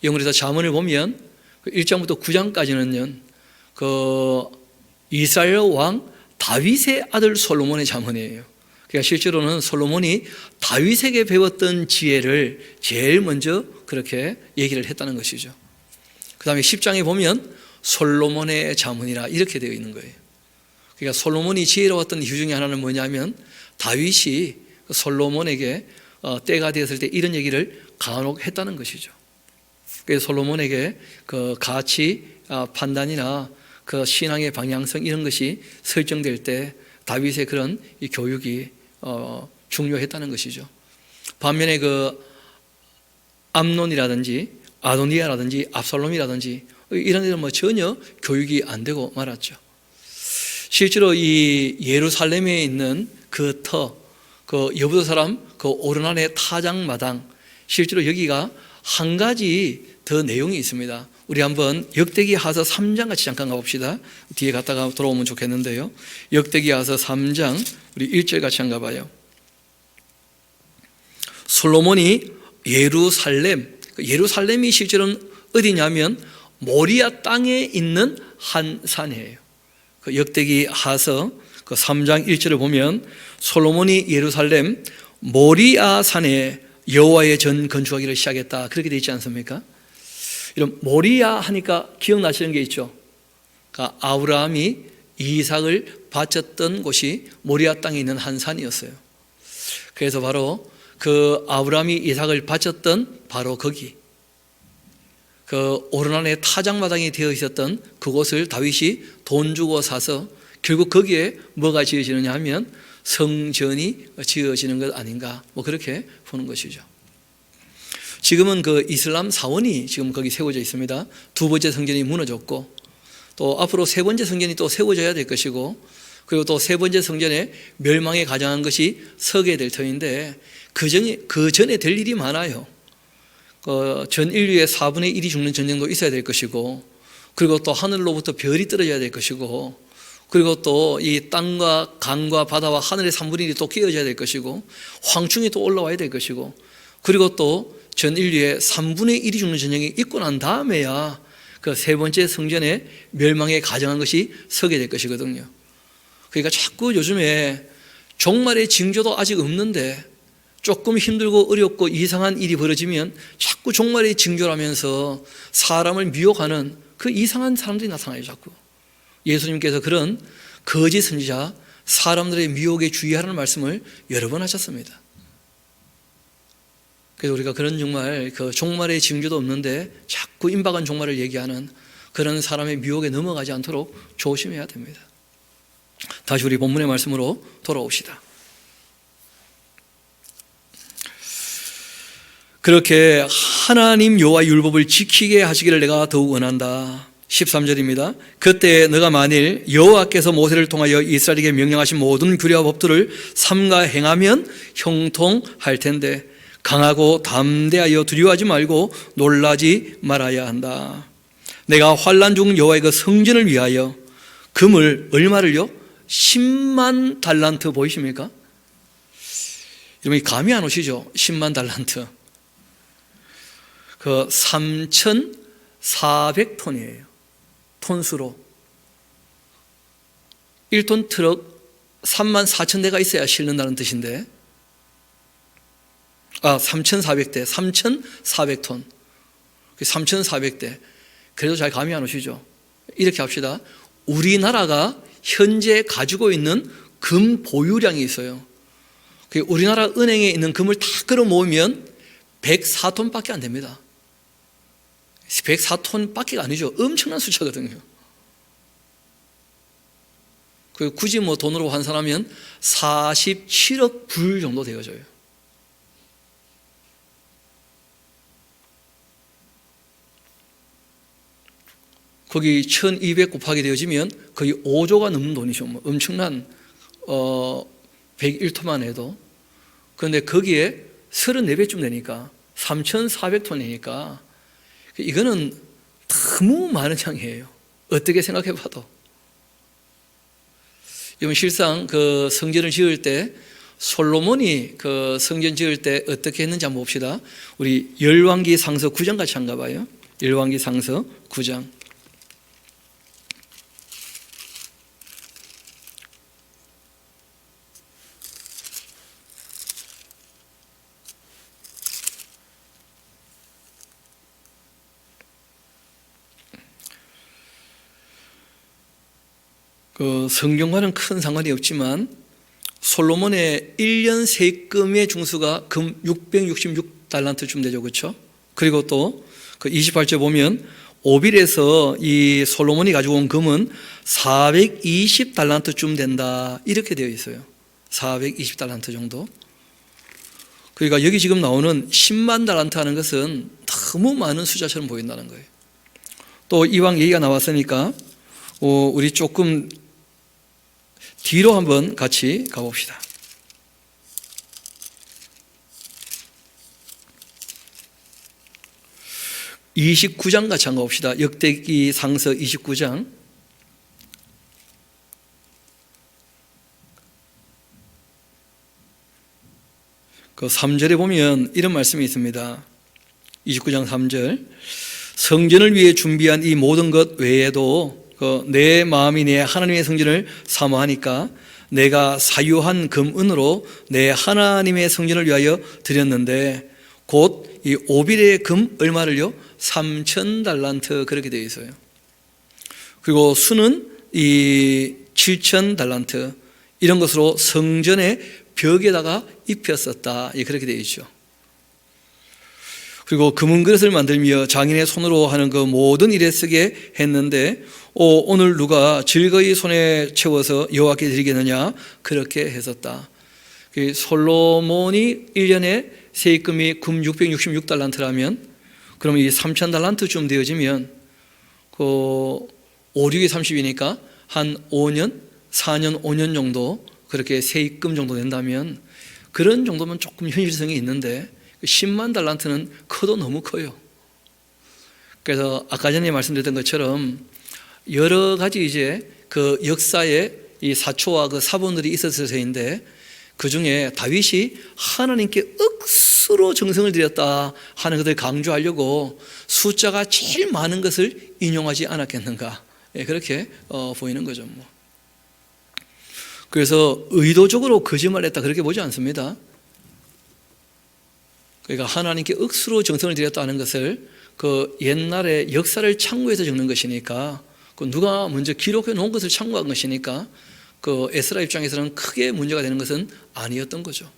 영어에서 잠언을 보면 1장부터 9장까지는요 그 이스라엘 왕 다윗의 아들 솔로몬의 잠언이에요. 그러니까 실제로는 솔로몬이 다윗에게 배웠던 지혜를 제일 먼저 그렇게 얘기를 했다는 것이죠. 그 다음에 10장에 보면 솔로몬의 자문이라 이렇게 되어 있는 거예요. 그러니까 솔로몬이 지혜로웠던 이유 중에 하나는 뭐냐면 다윗이 솔로몬에게 때가 되었을 때 이런 얘기를 간혹 했다는 것이죠. 그래서 솔로몬에게 그 가치 판단이나 그 신앙의 방향성 이런 것이 설정될 때 다윗의 그런 이 교육이 중요했다는 것이죠. 반면에 그 암논이라든지 아도니아라든지 압살롬이라든지 이런 데는 뭐 전혀 교육이 안 되고 말았죠. 실제로 이 예루살렘에 있는 그 여부도 사람 그 오르난의 타작마당, 실제로 여기가 한 가지 더 내용이 있습니다. 우리 한번 역대기하서 3장 같이 잠깐 가봅시다. 뒤에 갔다가 돌아오면 좋겠는데요. 역대기하서 3장 우리 1절 같이 한번 가봐요. 솔로몬이 예루살렘이 실제로는 어디냐면 모리아 땅에 있는 한 산이에요. 그 역대기하서 그 3장 1절을 보면 솔로몬이 예루살렘 모리아 산에 여호와의 전 건축하기를 시작했다, 그렇게 되어 있지 않습니까? 이런 모리아 하니까 기억나시는 게 있죠. 그러니까 아브라함이 이삭을 바쳤던 곳이 모리아 땅에 있는 한 산이었어요. 그래서 바로 그 아브라함이 이삭을 바쳤던 바로 거기, 그 오르난의 타작마당이 되어 있었던 그곳을 다윗이 돈 주고 사서 결국 거기에 뭐가 지어지느냐 하면 성전이 지어지는 것 아닌가, 뭐 그렇게 보는 것이죠. 지금은 그 이슬람 사원이 지금 거기 세워져 있습니다. 두 번째 성전이 무너졌고 또 앞으로 세 번째 성전이 또 세워져야 될 것이고, 그리고 또 세 번째 성전에 멸망에 가장한 것이 서게 될 터인데 그 전에 될 일이 많아요. 전 인류의 4분의 1이 죽는 전쟁도 있어야 될 것이고, 그리고 또 하늘로부터 별이 떨어져야 될 것이고, 그리고 또 이 땅과 강과 바다와 하늘의 3분의 1이 또 끼어져야 될 것이고, 황충이 또 올라와야 될 것이고, 그리고 또 전 인류의 3분의 1이 죽는 전쟁이 있고 난 다음에야 그 세 번째 성전의 멸망에 가정한 것이 서게 될 것이거든요. 그러니까 자꾸 요즘에 종말의 징조도 아직 없는데 조금 힘들고 어렵고 이상한 일이 벌어지면 자꾸 종말의 징조라면서 사람을 미혹하는 그 이상한 사람들이 나타나요. 자꾸 예수님께서 그런 거짓 선지자, 사람들의 미혹에 주의하라는 말씀을 여러 번 하셨습니다. 그래서 우리가 그런 정말 그 종말의 징조도 없는데 자꾸 임박한 종말을 얘기하는 그런 사람의 미혹에 넘어가지 않도록 조심해야 됩니다. 다시 우리 본문의 말씀으로 돌아옵시다. 그렇게 하나님 여호와의 율법을 지키게 하시기를 내가 더욱 원한다. 13절입니다. 그때 너가 만일 여호와께서 모세를 통하여 이스라엘에게 명령하신 모든 규례와 법들을 삼가 행하면 형통할 텐데 강하고 담대하여 두려워하지 말고 놀라지 말아야 한다. 내가 환난 중 여호와의 그 성전을 위하여 금을 얼마를요? 10만 달란트 보이십니까? 여러분이 감이 안 오시죠? 10만 달란트. 그 3,400톤이에요. 톤수로 1톤 트럭 34,000대가 있어야 실는다는 뜻인데 3,400대 3,400톤 3,400대. 그래도 잘 감이 안 오시죠? 이렇게 합시다. 우리나라가 현재 가지고 있는 금 보유량이 있어요. 우리나라 은행에 있는 금을 다 끌어 모으면 104톤밖에 안 됩니다. 104톤밖에 아니죠. 엄청난 숫자거든요. 굳이 뭐 돈으로 환산하면 47억 불 정도 되어져요. 거기 1200 곱하기 되어지면 거의 5조가 넘는 돈이죠. 뭐 엄청난 101토만 해도. 그런데 거기에 34배쯤 되니까 3,400톤이니까 이거는 너무 많은 양이에요. 어떻게 생각해 봐도. 이건 실상 그 성전을 지을 때 솔로몬이 그 성전 지을 때 어떻게 했는지 한번 봅시다. 우리 열왕기상서 9장 같이 한가 봐요. 열왕기상서 9장. 그 성경과는 큰 상관이 없지만 솔로몬의 1년 세금의 중수가 금 666달란트쯤 되죠. 그렇죠? 그리고 또 그 28절 보면 오빌에서 이 솔로몬이 가지고 온 금은 420달란트쯤 된다 이렇게 되어 있어요. 420달란트 정도. 그러니까 여기 지금 나오는 10만 달란트 하는 것은 너무 많은 숫자처럼 보인다는 거예요. 또 이왕 얘기가 나왔으니까 우리 조금 뒤로 한번 같이 가봅시다. 29장 같이 한번 봅시다. 역대기 상서 29장. 그 3절에 보면 이런 말씀이 있습니다. 29장 3절. 성전을 위해 준비한 이 모든 것 외에도 내 마음이 내 하나님의 성전을 사모하니까 내가 사유한 금은으로 내 하나님의 성전을 위하여 드렸는데 곧 이 오빌의 금 얼마를요? 3,000달란트 그렇게 되어 있어요. 그리고 수는 이 7,000달란트 이런 것으로 성전의 벽에다가 입혔었다 그렇게 되어 있죠. 그리고 금은 그릇을 만들며 장인의 손으로 하는 그 모든 일에 쓰게 했는데 오늘 누가 즐거이 손에 채워서 여호와께 드리겠느냐 그렇게 했었다. 솔로몬이 1년에 세입금이 금 666달란트라면 그러면 이 3,000달란트쯤 되어지면 그 5, 6이 30이니까 한 5년, 4년, 5년 정도 그렇게 세입금 정도 된다면 그런 정도면 조금 현실성이 있는데 10만 달란트는 커도 너무 커요. 그래서 아까 전에 말씀드렸던 것처럼 여러 가지 이제 그 역사에 이 사초와 그 사본들이 있었을 터인데 그 중에 다윗이 하나님께 억수로 정성을 들였다 하는 것을 강조하려고 숫자가 제일 많은 것을 인용하지 않았겠는가 그렇게 보이는 거죠. 그래서 의도적으로 거짓말했다 그렇게 보지 않습니다. 그러니까 하나님께 억수로 정성을 들였다는 것을 그 옛날에 역사를 참고해서 적는 것이니까 그 누가 먼저 기록해 놓은 것을 참고한 것이니까 그 에스라 입장에서는 크게 문제가 되는 것은 아니었던 거죠.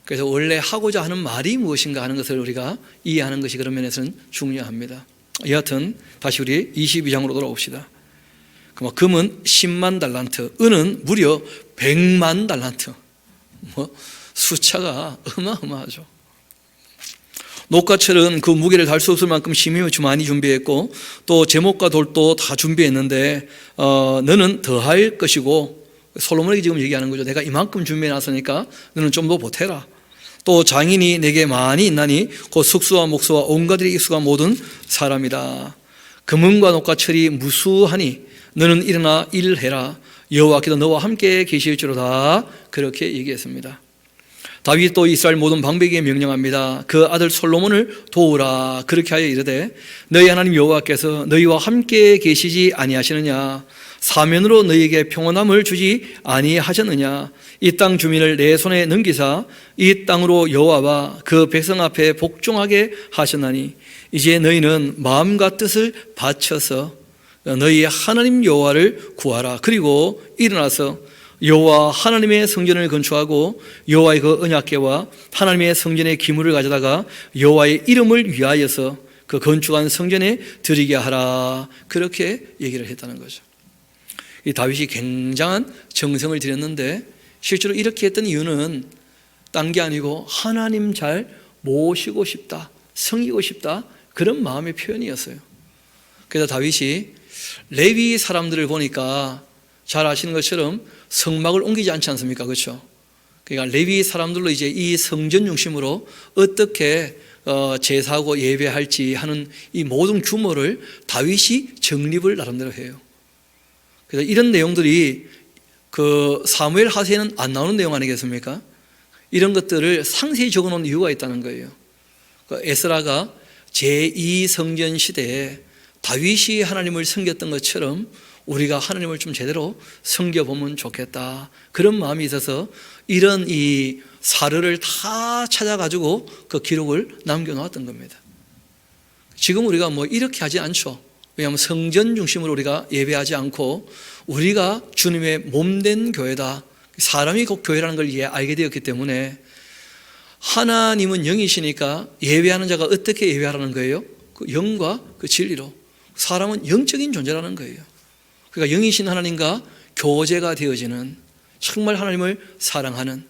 그래서 원래 하고자 하는 말이 무엇인가 하는 것을 우리가 이해하는 것이 그런 면에서는 중요합니다. 여하튼 다시 우리 22장으로 돌아옵시다. 금은 10만 달란트, 은은 무려 100만 달란트. 숫자가 어마어마하죠. 녹과철은 그 무게를 달 수 없을 만큼 심히 많이 준비했고 또 제목과 돌도 다 준비했는데 너는 더할 것이고 솔로몬에게 지금 얘기하는 거죠. 내가 이만큼 준비해놨으니까 너는 좀 더 보태라. 또 장인이 내게 많이 있나니 곧 숙수와 목수와 온갖 일에 익숙한 모든 사람이다. 금은과 녹과철이 무수하니 너는 일어나 일해라. 여호와께서 너와 함께 계실지로다. 그렇게 얘기했습니다. 다윗 또 이스라엘 모든 방백에게 명령합니다. 그 아들 솔로몬을 도우라. 그렇게 하여 이르되 너희 하나님 여호와께서 너희와 함께 계시지 아니하시느냐. 사면으로 너희에게 평온함을 주지 아니하셨느냐. 이 땅 주민을 내 손에 넘기사 이 땅으로 여호와와 그 백성 앞에 복종하게 하셨나니 이제 너희는 마음과 뜻을 바쳐서 너희 하나님 여호와를 구하라. 그리고 일어나서 여호와 하나님의 성전을 건축하고 여호와의 그 언약궤와 하나님의 성전의 기물을 가져다가 여호와의 이름을 위하여서 그 건축한 성전에 드리게 하라. 그렇게 얘기를 했다는 거죠. 이 다윗이 굉장한 정성을 들였는데 실제로 이렇게 했던 이유는 딴 게 아니고 하나님 잘 모시고 싶다, 섬기고 싶다 그런 마음의 표현이었어요. 그래서 다윗이 레위 사람들을 보니까 잘 아시는 것처럼 성막을 옮기지 않지 않습니까? 그렇죠? 그러니까 레위 사람들로 이제 이 성전 중심으로 어떻게 제사하고 예배할지 하는 이 모든 규모를 다윗이 정립을 나름대로 해요. 그래서 이런 내용들이 그 사무엘 하세는 안 나오는 내용 아니겠습니까? 이런 것들을 상세히 적어놓은 이유가 있다는 거예요. 에스라가 제2성전 시대에 다윗이 하나님을 섬겼던 것처럼 우리가 하나님을 좀 제대로 섬겨보면 좋겠다 그런 마음이 있어서 이런 이 사르를 다 찾아가지고 그 기록을 남겨놓았던 겁니다. 지금 우리가 뭐 이렇게 하지 않죠. 왜냐하면 성전 중심으로 우리가 예배하지 않고 우리가 주님의 몸된 교회다, 사람이 곧 교회라는 걸 알게 되었기 때문에 하나님은 영이시니까 예배하는 자가 어떻게 예배하라는 거예요? 그 영과 그 진리로. 사람은 영적인 존재라는 거예요. 그러니까 영이신 하나님과 교제가 되어지는, 정말 하나님을 사랑하는,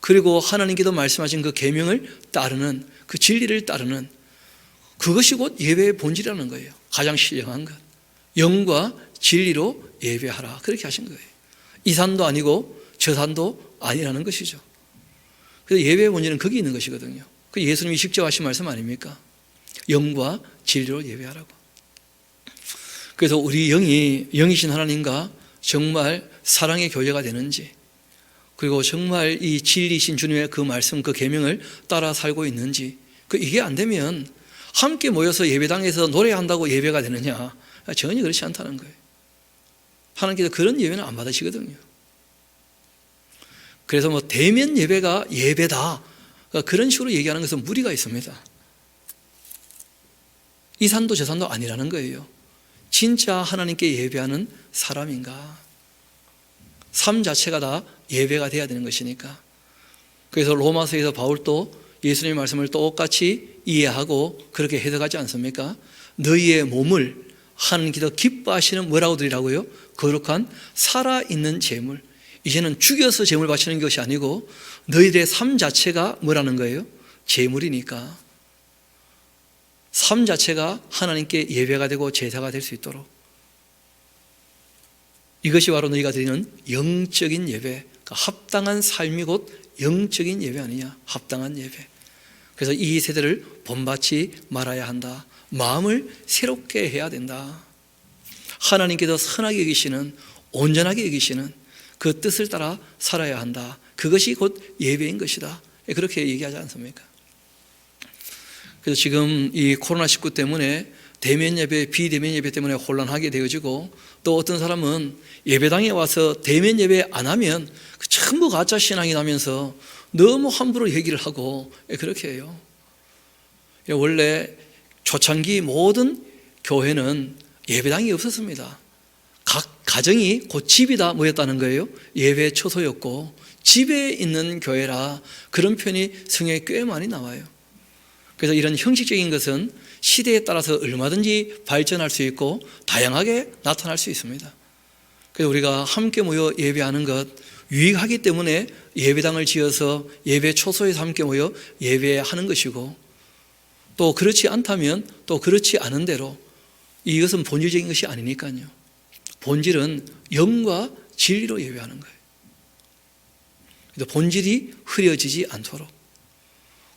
그리고 하나님께도 말씀하신 그 계명을 따르는, 그 진리를 따르는, 그것이 곧 예배의 본질이라는 거예요. 가장 신령한 것. 영과 진리로 예배하라, 그렇게 하신 거예요. 이 산도 아니고 저 산도 아니라는 것이죠. 그래서 예배의 본질은 거기 있는 것이거든요. 그 예수님이 직접 하신 말씀 아닙니까? 영과 진리로 예배하라고. 그래서 우리 영이신 하나님과 정말 사랑의 교제가 되는지, 그리고 정말 이 진리신 주님의 그 말씀, 그 계명을 따라 살고 있는지, 이게 안 되면 함께 모여서 예배당에서 노래한다고 예배가 되느냐? 전혀 그렇지 않다는 거예요. 하나님께서 그런 예배는 안 받으시거든요. 그래서 대면 예배가 예배다, 그런 식으로 얘기하는 것은 무리가 있습니다. 이 산도 저 산도 아니라는 거예요. 진짜 하나님께 예배하는 사람인가? 삶 자체가 다 예배가 돼야 되는 것이니까. 그래서 로마서에서 바울도 예수님의 말씀을 똑같이 이해하고 그렇게 해석하지 않습니까? 너희의 몸을 하나님께서 기뻐하시는 뭐라고 드리라고요? 거룩한 살아있는 제물. 이제는 죽여서 제물 바치는 것이 아니고 너희들의 삶 자체가 뭐라는 거예요? 제물이니까. 삶 자체가 하나님께 예배가 되고 제사가 될 수 있도록, 이것이 바로 너희가 드리는 영적인 예배, 그러니까 합당한 삶이 곧 영적인 예배 아니냐? 합당한 예배. 그래서 이 세대를 본받지 말아야 한다. 마음을 새롭게 해야 된다. 하나님께서 선하게 여기시는, 온전하게 여기시는 그 뜻을 따라 살아야 한다. 그것이 곧 예배인 것이다. 그렇게 얘기하지 않습니까? 그래서 지금 이 코로나19 때문에 대면 예배, 비대면 예배 때문에 혼란하게 되어지고, 또 어떤 사람은 예배당에 와서 대면 예배 안 하면 전부 가짜 신앙이 나면서 너무 함부로 얘기를 하고 그렇게 해요. 원래 초창기 모든 교회는 예배당이 없었습니다. 각 가정이 곧 집이 다 모였다는 거예요. 예배 초소였고 집에 있는 교회라, 그런 표현이 성경에 꽤 많이 나와요. 그래서 이런 형식적인 것은 시대에 따라서 얼마든지 발전할 수 있고 다양하게 나타날 수 있습니다. 그래서 우리가 함께 모여 예배하는 것 유익하기 때문에 예배당을 지어서 예배 초소에서 함께 모여 예배하는 것이고, 또 그렇지 않다면 또 그렇지 않은 대로, 이것은 본질적인 것이 아니니까요. 본질은 영과 진리로 예배하는 거예요. 그래서 본질이 흐려지지 않도록,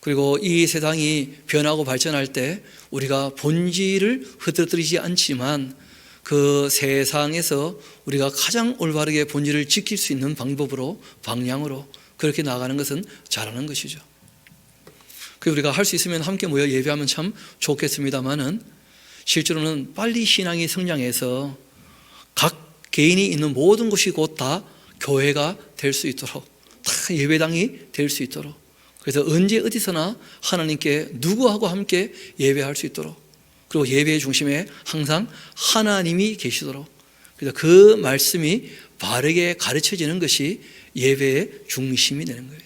그리고 이 세상이 변하고 발전할 때 우리가 본질을 흐트러뜨리지 않지만 그 세상에서 우리가 가장 올바르게 본질을 지킬 수 있는 방법으로, 방향으로 그렇게 나가는 것은 잘하는 것이죠. 그래서 우리가 할 수 있으면 함께 모여 예배하면 참 좋겠습니다만은, 실제로는 빨리 신앙이 성장해서 각 개인이 있는 모든 곳이 곧 다 교회가 될 수 있도록, 다 예배당이 될 수 있도록, 그래서 언제 어디서나 하나님께 누구하고 함께 예배할 수 있도록, 그리고 예배의 중심에 항상 하나님이 계시도록, 그래서 그 말씀이 바르게 가르쳐지는 것이 예배의 중심이 되는 거예요.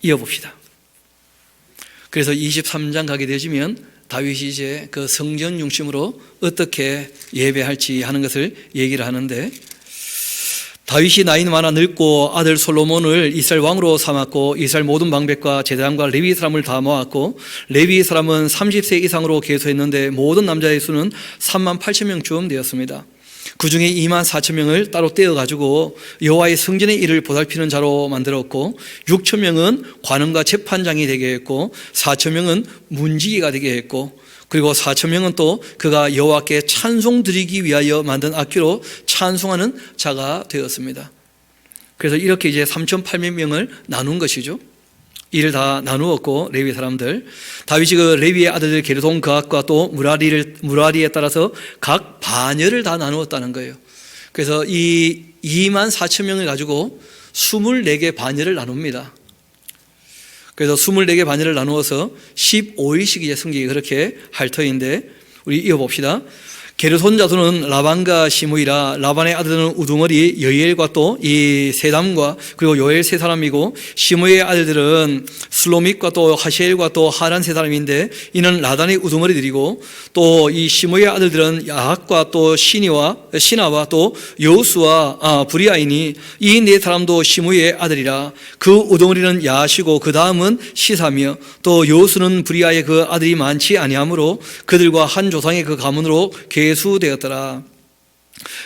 이어봅시다. 그래서 23장 가게 되시면 다윗이 이제 그 성전 중심으로 어떻게 예배할지 하는 것을 얘기를 하는데, 다윗이 나이는 많아 늙고 아들 솔로몬을 이스라엘 왕으로 삼았고, 이스라엘 모든 방백과 제사장과 레위 사람을 다 모았고, 레위 사람은 30세 이상으로 계수했는데 모든 남자의 수는 3만 8천 명쯤 되었습니다. 그 중에 2만 4천 명을 따로 떼어가지고 여호와의 성전의 일을 보살피는 자로 만들었고, 6천 명은 관원과 재판장이 되게 했고, 4천 명은 문지기가 되게 했고, 그리고 4천 명은 또 그가 여호와께 찬송 드리기 위하여 만든 악기로 찬송하는 자가 되었습니다. 그래서 이렇게 이제 3,800명을 나눈 것이죠. 이를 다 나누었고, 레위 사람들, 다윗이 그 레위의 아들들 게르손, 그앗과 또 무라리에 따라서 각 반열을 다 나누었다는 거예요. 그래서 이 2만 4천 명을 가지고 24개 반열을 나눕니다. 그래서 24개 반열을 나누어서 15일씩 이제 성경이 그렇게 할 터인데, 우리 이어봅시다. 게르손 자손은 라반과 시므이라. 라반의 아들들은 우두머리 여이엘과 또 이 세담과 그리고 요엘 세 사람이고, 시므이의 아들들은 슬로밋과 또 하시엘과 또 하란 세 사람인데 이는 라단의 우두머리들이고, 또 이 시므이의 아들들은 야학과 또 시나와 또 여우수와 브리아이니. 이 네 사람도 시므이의 아들이라. 그 우두머리는 야시고 그 다음은 시사며, 또 여우수는 브리아의 그 아들이 많지 아니하므로 그들과 한 조상의 그 가문으로 계수되었더라.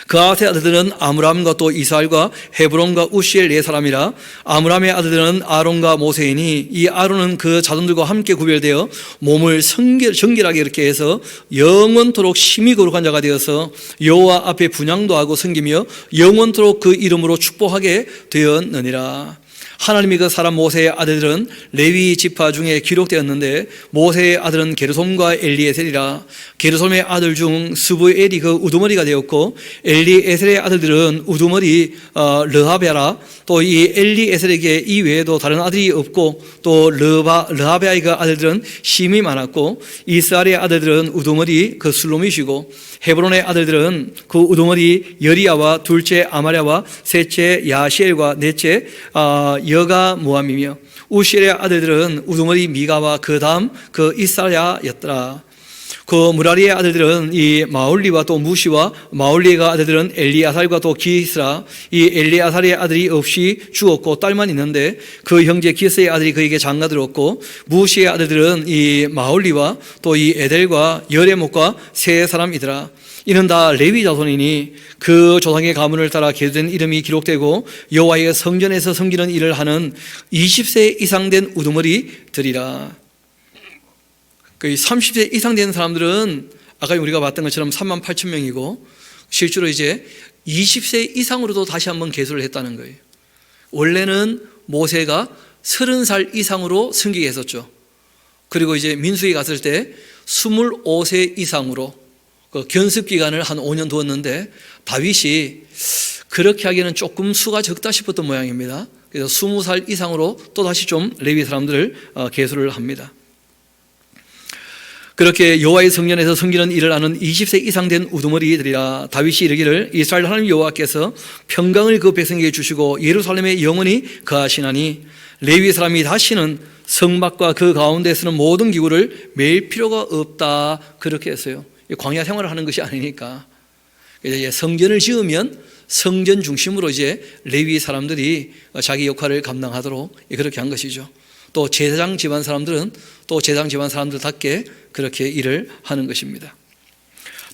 그아세 아들들은 아므람과 또 이스라엘과 헤브론과 우시엘 네 사람이라. 아므람의 아들들은 아론과 모세이니 이 아론은 그 자손들과 함께 구별되어 몸을 정결하게 이렇게 해서 영원토록 심히 거룩한 자가 되어서 여호와 앞에 분향도 하고 섬기며 영원토록 그 이름으로 축복하게 되었느니라. 하나님이 그 사람 모세의 아들들은 레위 지파 중에 기록되었는데, 모세의 아들은 게르솜과 엘리에셀이라. 게르솜의 아들 중 스부엘이 그 우두머리가 되었고, 엘리에셀의 아들들은 우두머리 르하베라. 또 이 엘리에셀에게 이 외에도 다른 아들이 없고, 또 르하베아의 그 아들들은 심이 많았고, 이스라엘의 아들들은 우두머리 그 슬로밋이고, 헤브론의 아들들은 그 우두머리 여리야와 둘째 아마랴와 셋째 야시엘과 넷째 여가 모함이며, 우시엘의 아들들은 우두머리 미가와 그 다음 그 이사야였더라. 그 무라리의 아들들은 이 마울리와 또 무시와, 마울리의 아들들은 엘리아살과 또 기스라. 이 엘리아살의 아들이 없이 죽었고 딸만 있는데 그 형제 기스의 아들이 그에게 장가들었고, 무시의 아들들은 이 마울리와 또 이 에델과 여레목과 세 사람이더라. 이는 다 레위 자손이니 그 조상의 가문을 따라 계수된 이름이 기록되고 여호와의 성전에서 섬기는 일을 하는 20세 이상 된 우두머리들이라. 그 30세 이상 된 사람들은 아까 우리가 봤던 것처럼 38,000명이고, 실제로 이제 20세 이상으로도 다시 한번 계수를 했다는 거예요. 원래는 모세가 30살 이상으로 섬기게 했었죠. 그리고 이제 민수기 갔을 때 25세 이상으로 그 견습 기간을 한 5년 두었는데, 다윗이 그렇게 하기에는 조금 수가 적다 싶었던 모양입니다. 그래서 20살 이상으로 또 다시 좀 레위 사람들을 계수를 합니다. 그렇게 여호와의 성전에서 섬기는 일을 하는 20세 이상 된 우두머리들이라. 다윗이 이르기를 이스라엘 하나님 여호와께서 평강을 그 백성에게 주시고 예루살렘에 영원히 거하시나니 레위 사람이 다시는 성막과 그 가운데 쓰는 모든 기구를 매일 필요가 없다. 그렇게 했어요. 광야 생활을 하는 것이 아니니까. 이제 성전을 지으면 성전 중심으로 이제 레위 사람들이 자기 역할을 감당하도록 그렇게 한 것이죠. 또 제사장 집안 사람들은 또 제사장 집안 사람들답게 그렇게 일을 하는 것입니다.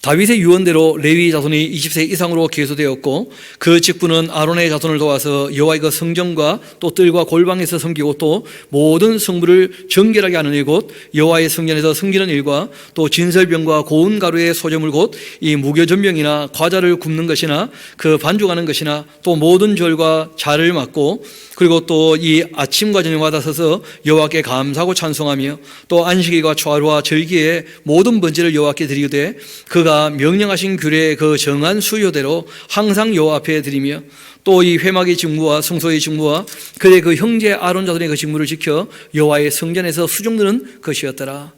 다윗의 유언대로 레위 자손이 20세 이상으로 계수되었고, 그 직분은 아론의 자손을 도와서 여호와의 그 성전과 또 뜰과 골방에서 섬기고, 또 모든 성물을 정결하게 하는 일 곧 여호와의 성전에서 섬기는 일과, 또 진설병과 고운 가루의 소재물 곧 이 무교전병이나 과자를 굽는 것이나 그 반죽하는 것이나 또 모든 절과 자를 맡고, 그리고 또 이 아침과 저녁마다 서서 여호와께 감사하고 찬송하며, 또 안식일과 초하루와 절기에 모든 번제를 여호와께 드리되 그가 명령하신 규례의 그 정한 수요대로 항상 여호와 앞에 드리며, 또 이 회막의 직무와 성소의 직무와 그의 그 형제 아론 자손의 그 직무를 지켜 여호와의 성전에서 수종드는 것이었더라.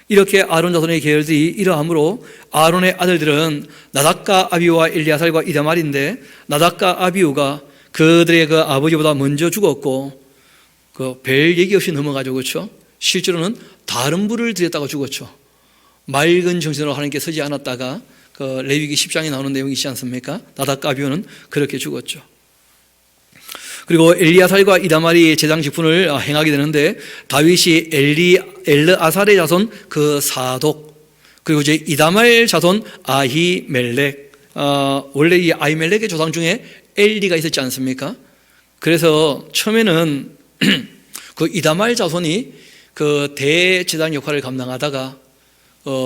이렇게 아론 자손의 계열들이 이러하므로 아론의 아들들은 나답과 아비우와 엘리아살과 이다말인데, 나답과 아비우가 그들의 그 아버지보다 먼저 죽었고, 그 별 얘기 없이 넘어가죠. 그렇죠? 실제로는 다른 불을 드렸다가 죽었죠. 맑은 정신으로 하나님께 서지 않았다가 그 레위기 10장에 나오는 내용이 있지 않습니까? 나답과 아비우는 그렇게 죽었죠. 그리고 엘리아살과 이다말이 제장 직분을 행하게 되는데, 다윗이 엘르아살의 자손 그 사독, 그리고 이제 이다말 자손 아히멜렉, 원래 이 아히멜렉의 조상 중에 엘리가 있었지 않습니까? 그래서 처음에는 그 이다말 자손이 그 대제사장 역할을 감당하다가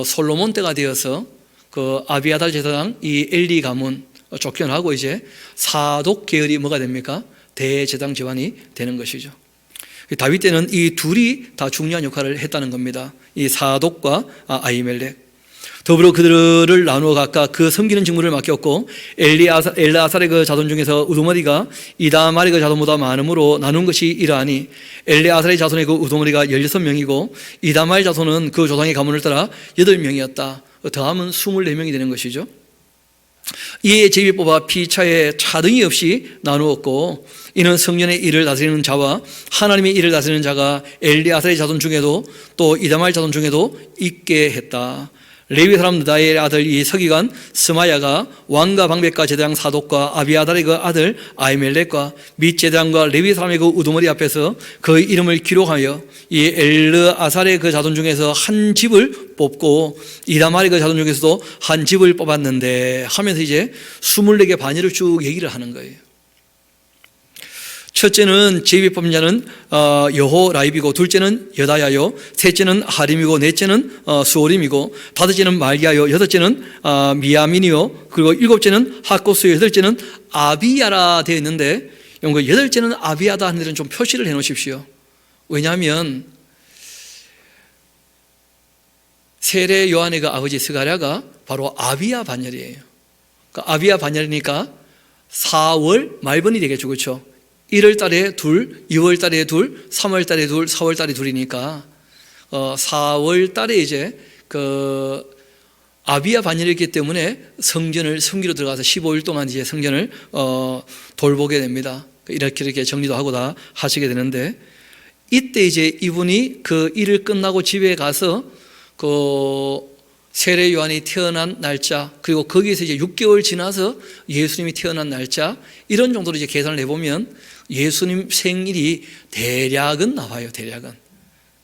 솔로몬 때가 되어서 그 아비아달 제사장 이 엘리 가문 쫓겨나고 이제 사독 계열이 뭐가 됩니까? 대제사장 집안이 되는 것이죠. 다윗 때는 이 둘이 다 중요한 역할을 했다는 겁니다. 이 사독과 아히멜렉. 더불어 그들을 나누어 각각 그 섬기는 직무를 맡겼고, 엘르아살의 그 자손 중에서 우두머리가 이다말의 그 자손보다 많음으로 나눈 것이 이러하니, 엘르아살의 자손의 그 우두머리가 16명이고 이다말 자손은 그 조상의 가문을 따라 8명이었다. 더하면 24명이 되는 것이죠. 이에 제비 뽑아 피차에 차등이 없이 나누었고, 이는 성전의 일을 다스리는 자와 하나님의 일을 다스리는 자가 엘리아살의 자손 중에도 또 이다말 자손 중에도 있게 했다. 레위 사람 느다의 아들 이 서기관 스마야가 왕과 방백과 제사장 사독과 아비아달의 그 아들 아히멜렉과 및 제사장과 레위 사람의 그 우두머리 앞에서 그 이름을 기록하여 이 엘르아살의 그 자손 중에서 한 집을 뽑고 이다말의 그 자손 중에서도 한 집을 뽑았는데 하면서 이제 24개 반열을 쭉 얘기를 하는 거예요. 첫째는 제비 뽑은 자는 여호라입이고, 둘째는 여다야요, 셋째는 하림이고, 넷째는 수오림이고, 다섯째는 말기야요, 여섯째는 미야민이요, 그리고 일곱째는 하코스요, 여덟째는 아비야라 되어 있는데, 여덟째는 아비야다 하는 데는 좀 표시를 해 놓으십시오. 왜냐하면 세례 요한의 그 아버지 스가랴가 바로 아비야 반열이에요. 그러니까 아비야 반열이니까 4월 말번이 되겠죠, 그렇죠? 1월 달에 둘, 2월 달에 둘, 3월 달에 둘, 4월 달에 둘이니까 4월 달에 이제 그 아비야 반열이기 때문에 성전을 성기로 들어가서 15일 동안 이제 성전을 돌보게 됩니다. 이렇게 정리도 하고 다 하시게 되는데, 이때 이제 이분이 그 일을 끝나고 집에 가서 그 세례 요한이 태어난 날짜, 그리고 거기에서 이제 6개월 지나서 예수님이 태어난 날짜, 이런 정도로 이제 계산을 해보면 예수님 생일이 대략은 나와요. 대략은.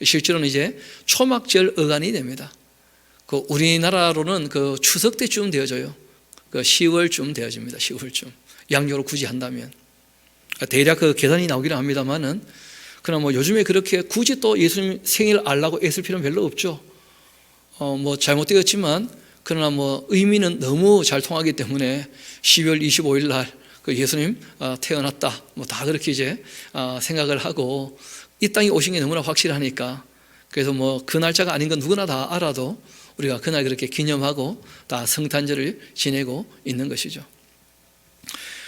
실제로는 이제 초막절 어간이 됩니다. 그 우리나라로는 그 추석 때쯤 되어져요. 그 10월쯤 되어집니다. 10월쯤. 양력으로 굳이 한다면. 대략 그 계산이 나오기는 합니다만은, 그러나 뭐 요즘에 그렇게 굳이 또 예수님 생일 알라고 애쓸 필요는 별로 없죠. 뭐 잘못되었지만, 그러나 뭐 의미는 너무 잘 통하기 때문에 12월 25일 날 그 예수님 태어났다, 뭐 다 그렇게 이제 생각을 하고, 이 땅에 오신 게 너무나 확실하니까, 그래서 뭐 그 날짜가 아닌 건 누구나 다 알아도 우리가 그날 그렇게 기념하고 다 성탄절을 지내고 있는 것이죠.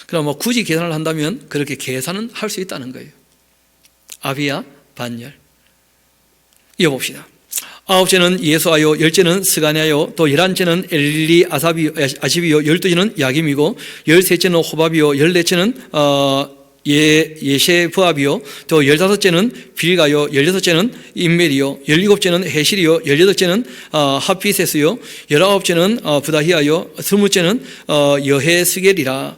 그럼 뭐 굳이 계산을 한다면 그렇게 계산은 할 수 있다는 거예요. 아비야 반열. 이어봅시다. 아홉째는 예수아요, 열째는 스가냐요, 또 11째는 아십이요, 12째는 야김이고, 13째는 호밥이요, 14째는 예셰부압이요, 또 15째는 빌가요, 16째는 인멜이요, 17째는 헤실이요, 18째는 하피세스요, 19째는 부다히아요, 20째는 여헤스겔이라.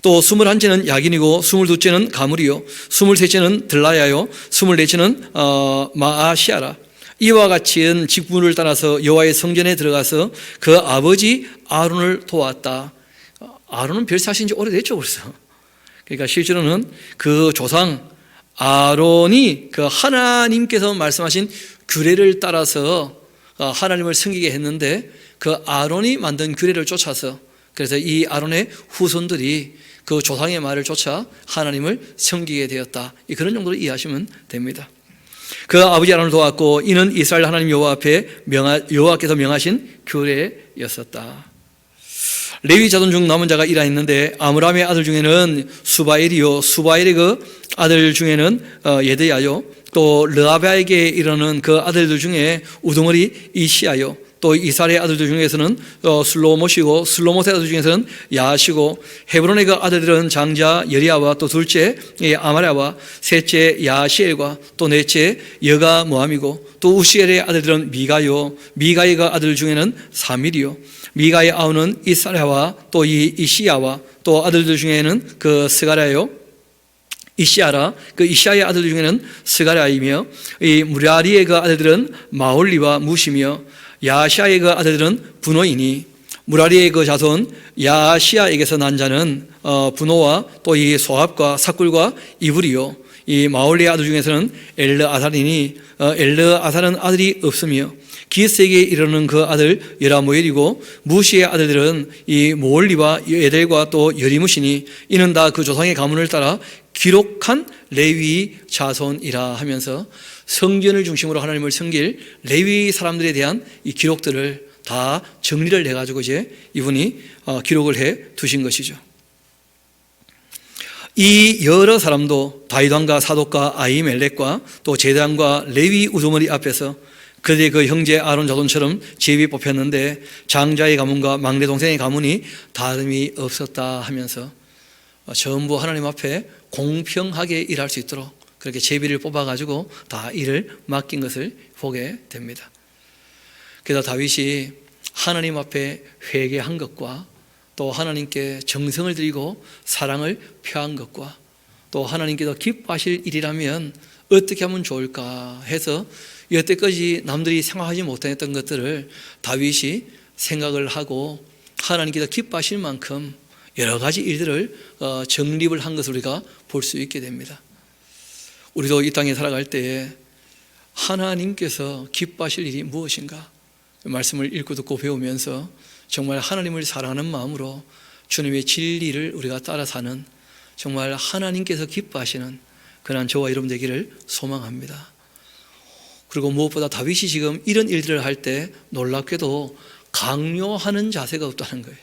또 21째는 야긴이고, 22째는 가물이요, 23째는 들라야요, 24째는 마아시아라. 이와 같이 직분을 따라서 여호와의 성전에 들어가서 그 아버지 아론을 도왔다. 아론은 별사신 지 오래됐죠, 벌써. 그러니까 실제로는 그 조상 아론이 그 하나님께서 말씀하신 규례를 따라서 하나님을 섬기게 했는데, 그 아론이 만든 규례를 쫓아서, 그래서 이 아론의 후손들이 그 조상의 말을 쫓아 하나님을 섬기게 되었다. 그런 정도로 이해하시면 됩니다. 그 아버지 아론을 도왔고, 이는 이스라엘 하나님 여호와 앞에 여호와께서 명하신 규례였었다. 레위 자손 중 남은 자가 이라 있는데, 아므람의 아들 중에는 수바엘이요, 수바엘의 그 아들 중에는 예드야요, 또 르아바에게 이르는 그 아들들 중에 우두머리 이시야요, 또 이스라엘의 아들들 중에서는 슬로못이고, 슬로못의 아들 중에서는 야시고, 헤브론의 그 아들들은 장자 여리야와, 또 둘째 아마랴와, 셋째 야시엘과, 또 넷째 여가 모함이고, 또 우시엘의 아들들은 미가요, 미가의 그 아들 중에는 사밀이요, 미가의 아우는 이사랴와, 또 이시야와, 또 아들들 중에는 그 스가랴요, 이시아라. 그 이시아의 아들 중에는 스가랴이며, 이 무라리의 그 아들들은 마홀리와 무시며, 야시아의 그 아들들은 분노이니, 무라리의 그 자손 야시아에게서 난 자는 분노와 또 이 소압과 삭굴과 이불이요, 이 마홀리의 아들 중에서는 엘르아살이니, 엘르아살은 아들이 없으며, 기스에게 이르는 그 아들 여라모엘이고, 무시의 아들들은 이 모올리와 에델과 또 여리무시니, 이는 다 그 조상의 가문을 따라 기록한 레위 자손이라 하면서 성전을 중심으로 하나님을 섬길 레위 사람들에 대한 이 기록들을 다 정리를 해가지고 이제 이분이 기록을 해 두신 것이죠. 이 여러 사람도 다윗 왕과 사독과 아히멜렉과 또 제단과 레위 우두머리 앞에서 그들의 그 형제 아론 자손처럼 제비 뽑혔는데 장자의 가문과 막내 동생의 가문이 다름이 없었다 하면서 전부 하나님 앞에 공평하게 일할 수 있도록 그렇게 제비를 뽑아가지고 다 일을 맡긴 것을 보게 됩니다. 그래서 다윗이 하나님 앞에 회개한 것과 또 하나님께 정성을 들이고 사랑을 표한 것과 또 하나님께서 기뻐하실 일이라면 어떻게 하면 좋을까 해서 여태까지 남들이 생각하지 못했던 것들을 다윗이 생각을 하고 하나님께서 기뻐하실 만큼 여러 가지 일들을 정립을 한 것을 우리가 볼 수 있게 됩니다. 우리도 이 땅에 살아갈 때에 하나님께서 기뻐하실 일이 무엇인가 말씀을 읽고 듣고 배우면서 정말 하나님을 사랑하는 마음으로 주님의 진리를 우리가 따라 사는 정말 하나님께서 기뻐하시는 그런 저와 여러분 되기를 소망합니다. 그리고 무엇보다 다윗이 지금 이런 일들을 할 때 놀랍게도 강요하는 자세가 없다는 거예요.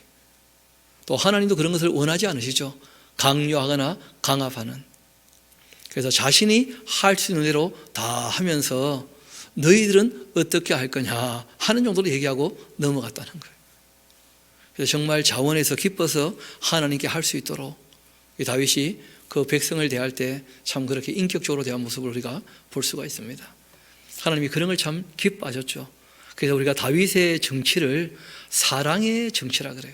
또 하나님도 그런 것을 원하지 않으시죠. 강요하거나 강압하는. 그래서 자신이 할 수 있는 대로 다 하면서 너희들은 어떻게 할 거냐 하는 정도로 얘기하고 넘어갔다는 거예요. 그래서 정말 자원에서 기뻐서 하나님께 할 수 있도록 다윗이 그 백성을 대할 때 참 그렇게 인격적으로 대한 모습을 우리가 볼 수가 있습니다. 하나님이 그런 걸 참 기뻐하셨죠. 그래서 우리가 다윗의 정치를 사랑의 정치라 그래요.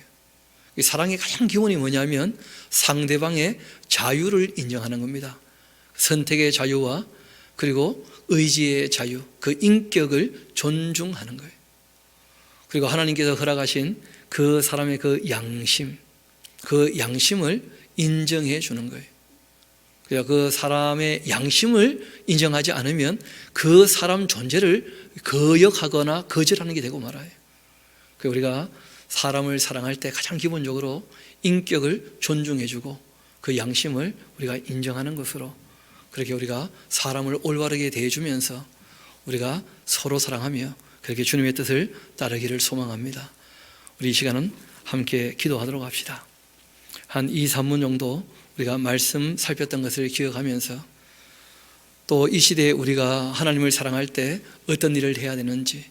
사랑의 가장 기본이 뭐냐면 상대방의 자유를 인정하는 겁니다. 선택의 자유와 그리고 의지의 자유, 그 인격을 존중하는 거예요. 그리고 하나님께서 허락하신 그 사람의 그 양심을 인정해 주는 거예요. 그래서 그 사람의 양심을 인정하지 않으면 그 사람 존재를 거역하거나 거절하는 게 되고 말아요. 우리가 사람을 사랑할 때 가장 기본적으로 인격을 존중해 주고 그 양심을 우리가 인정하는 것으로 그렇게 우리가 사람을 올바르게 대해주면서 우리가 서로 사랑하며 그렇게 주님의 뜻을 따르기를 소망합니다. 우리 이 시간은 함께 기도하도록 합시다. 한 2, 3분 정도 우리가 말씀 살폈던 것을 기억하면서 또 이 시대에 우리가 하나님을 사랑할 때 어떤 일을 해야 되는지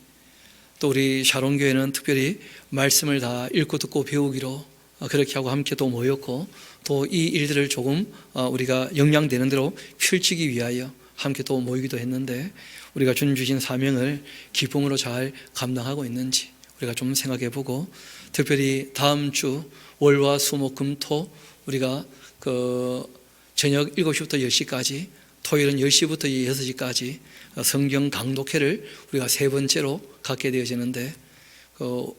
또 우리 샤론교회는 특별히 말씀을 다 읽고 듣고 배우기로 그렇게 하고 함께 또 모였고 또 이 일들을 조금 우리가 역량되는 대로 펼치기 위하여 함께 또 모이기도 했는데 우리가 주님 주신 사명을 기쁨으로 잘 감당하고 있는지 우리가 좀 생각해 보고 특별히 다음 주 월화 수목 금토 우리가 저녁 7시부터 10시까지 토요일은 10시부터 6시까지 성경 강독회를 우리가 세 번째로 갖게 되어지는데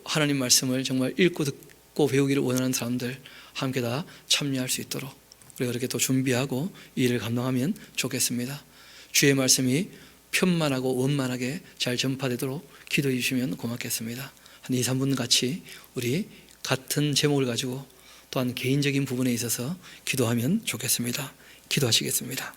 하나님 말씀을 정말 읽고 듣고 배우기를 원하는 사람들 함께 다 참여할 수 있도록 우리가 그렇게 또 준비하고 이 일을 감당하면 좋겠습니다. 주의 말씀이 편만하고 원만하게 잘 전파되도록 기도해 주시면 고맙겠습니다. 한 2, 3분 같이 우리 같은 제목을 가지고 또한 개인적인 부분에 있어서 기도하면 좋겠습니다. 기도하시겠습니다.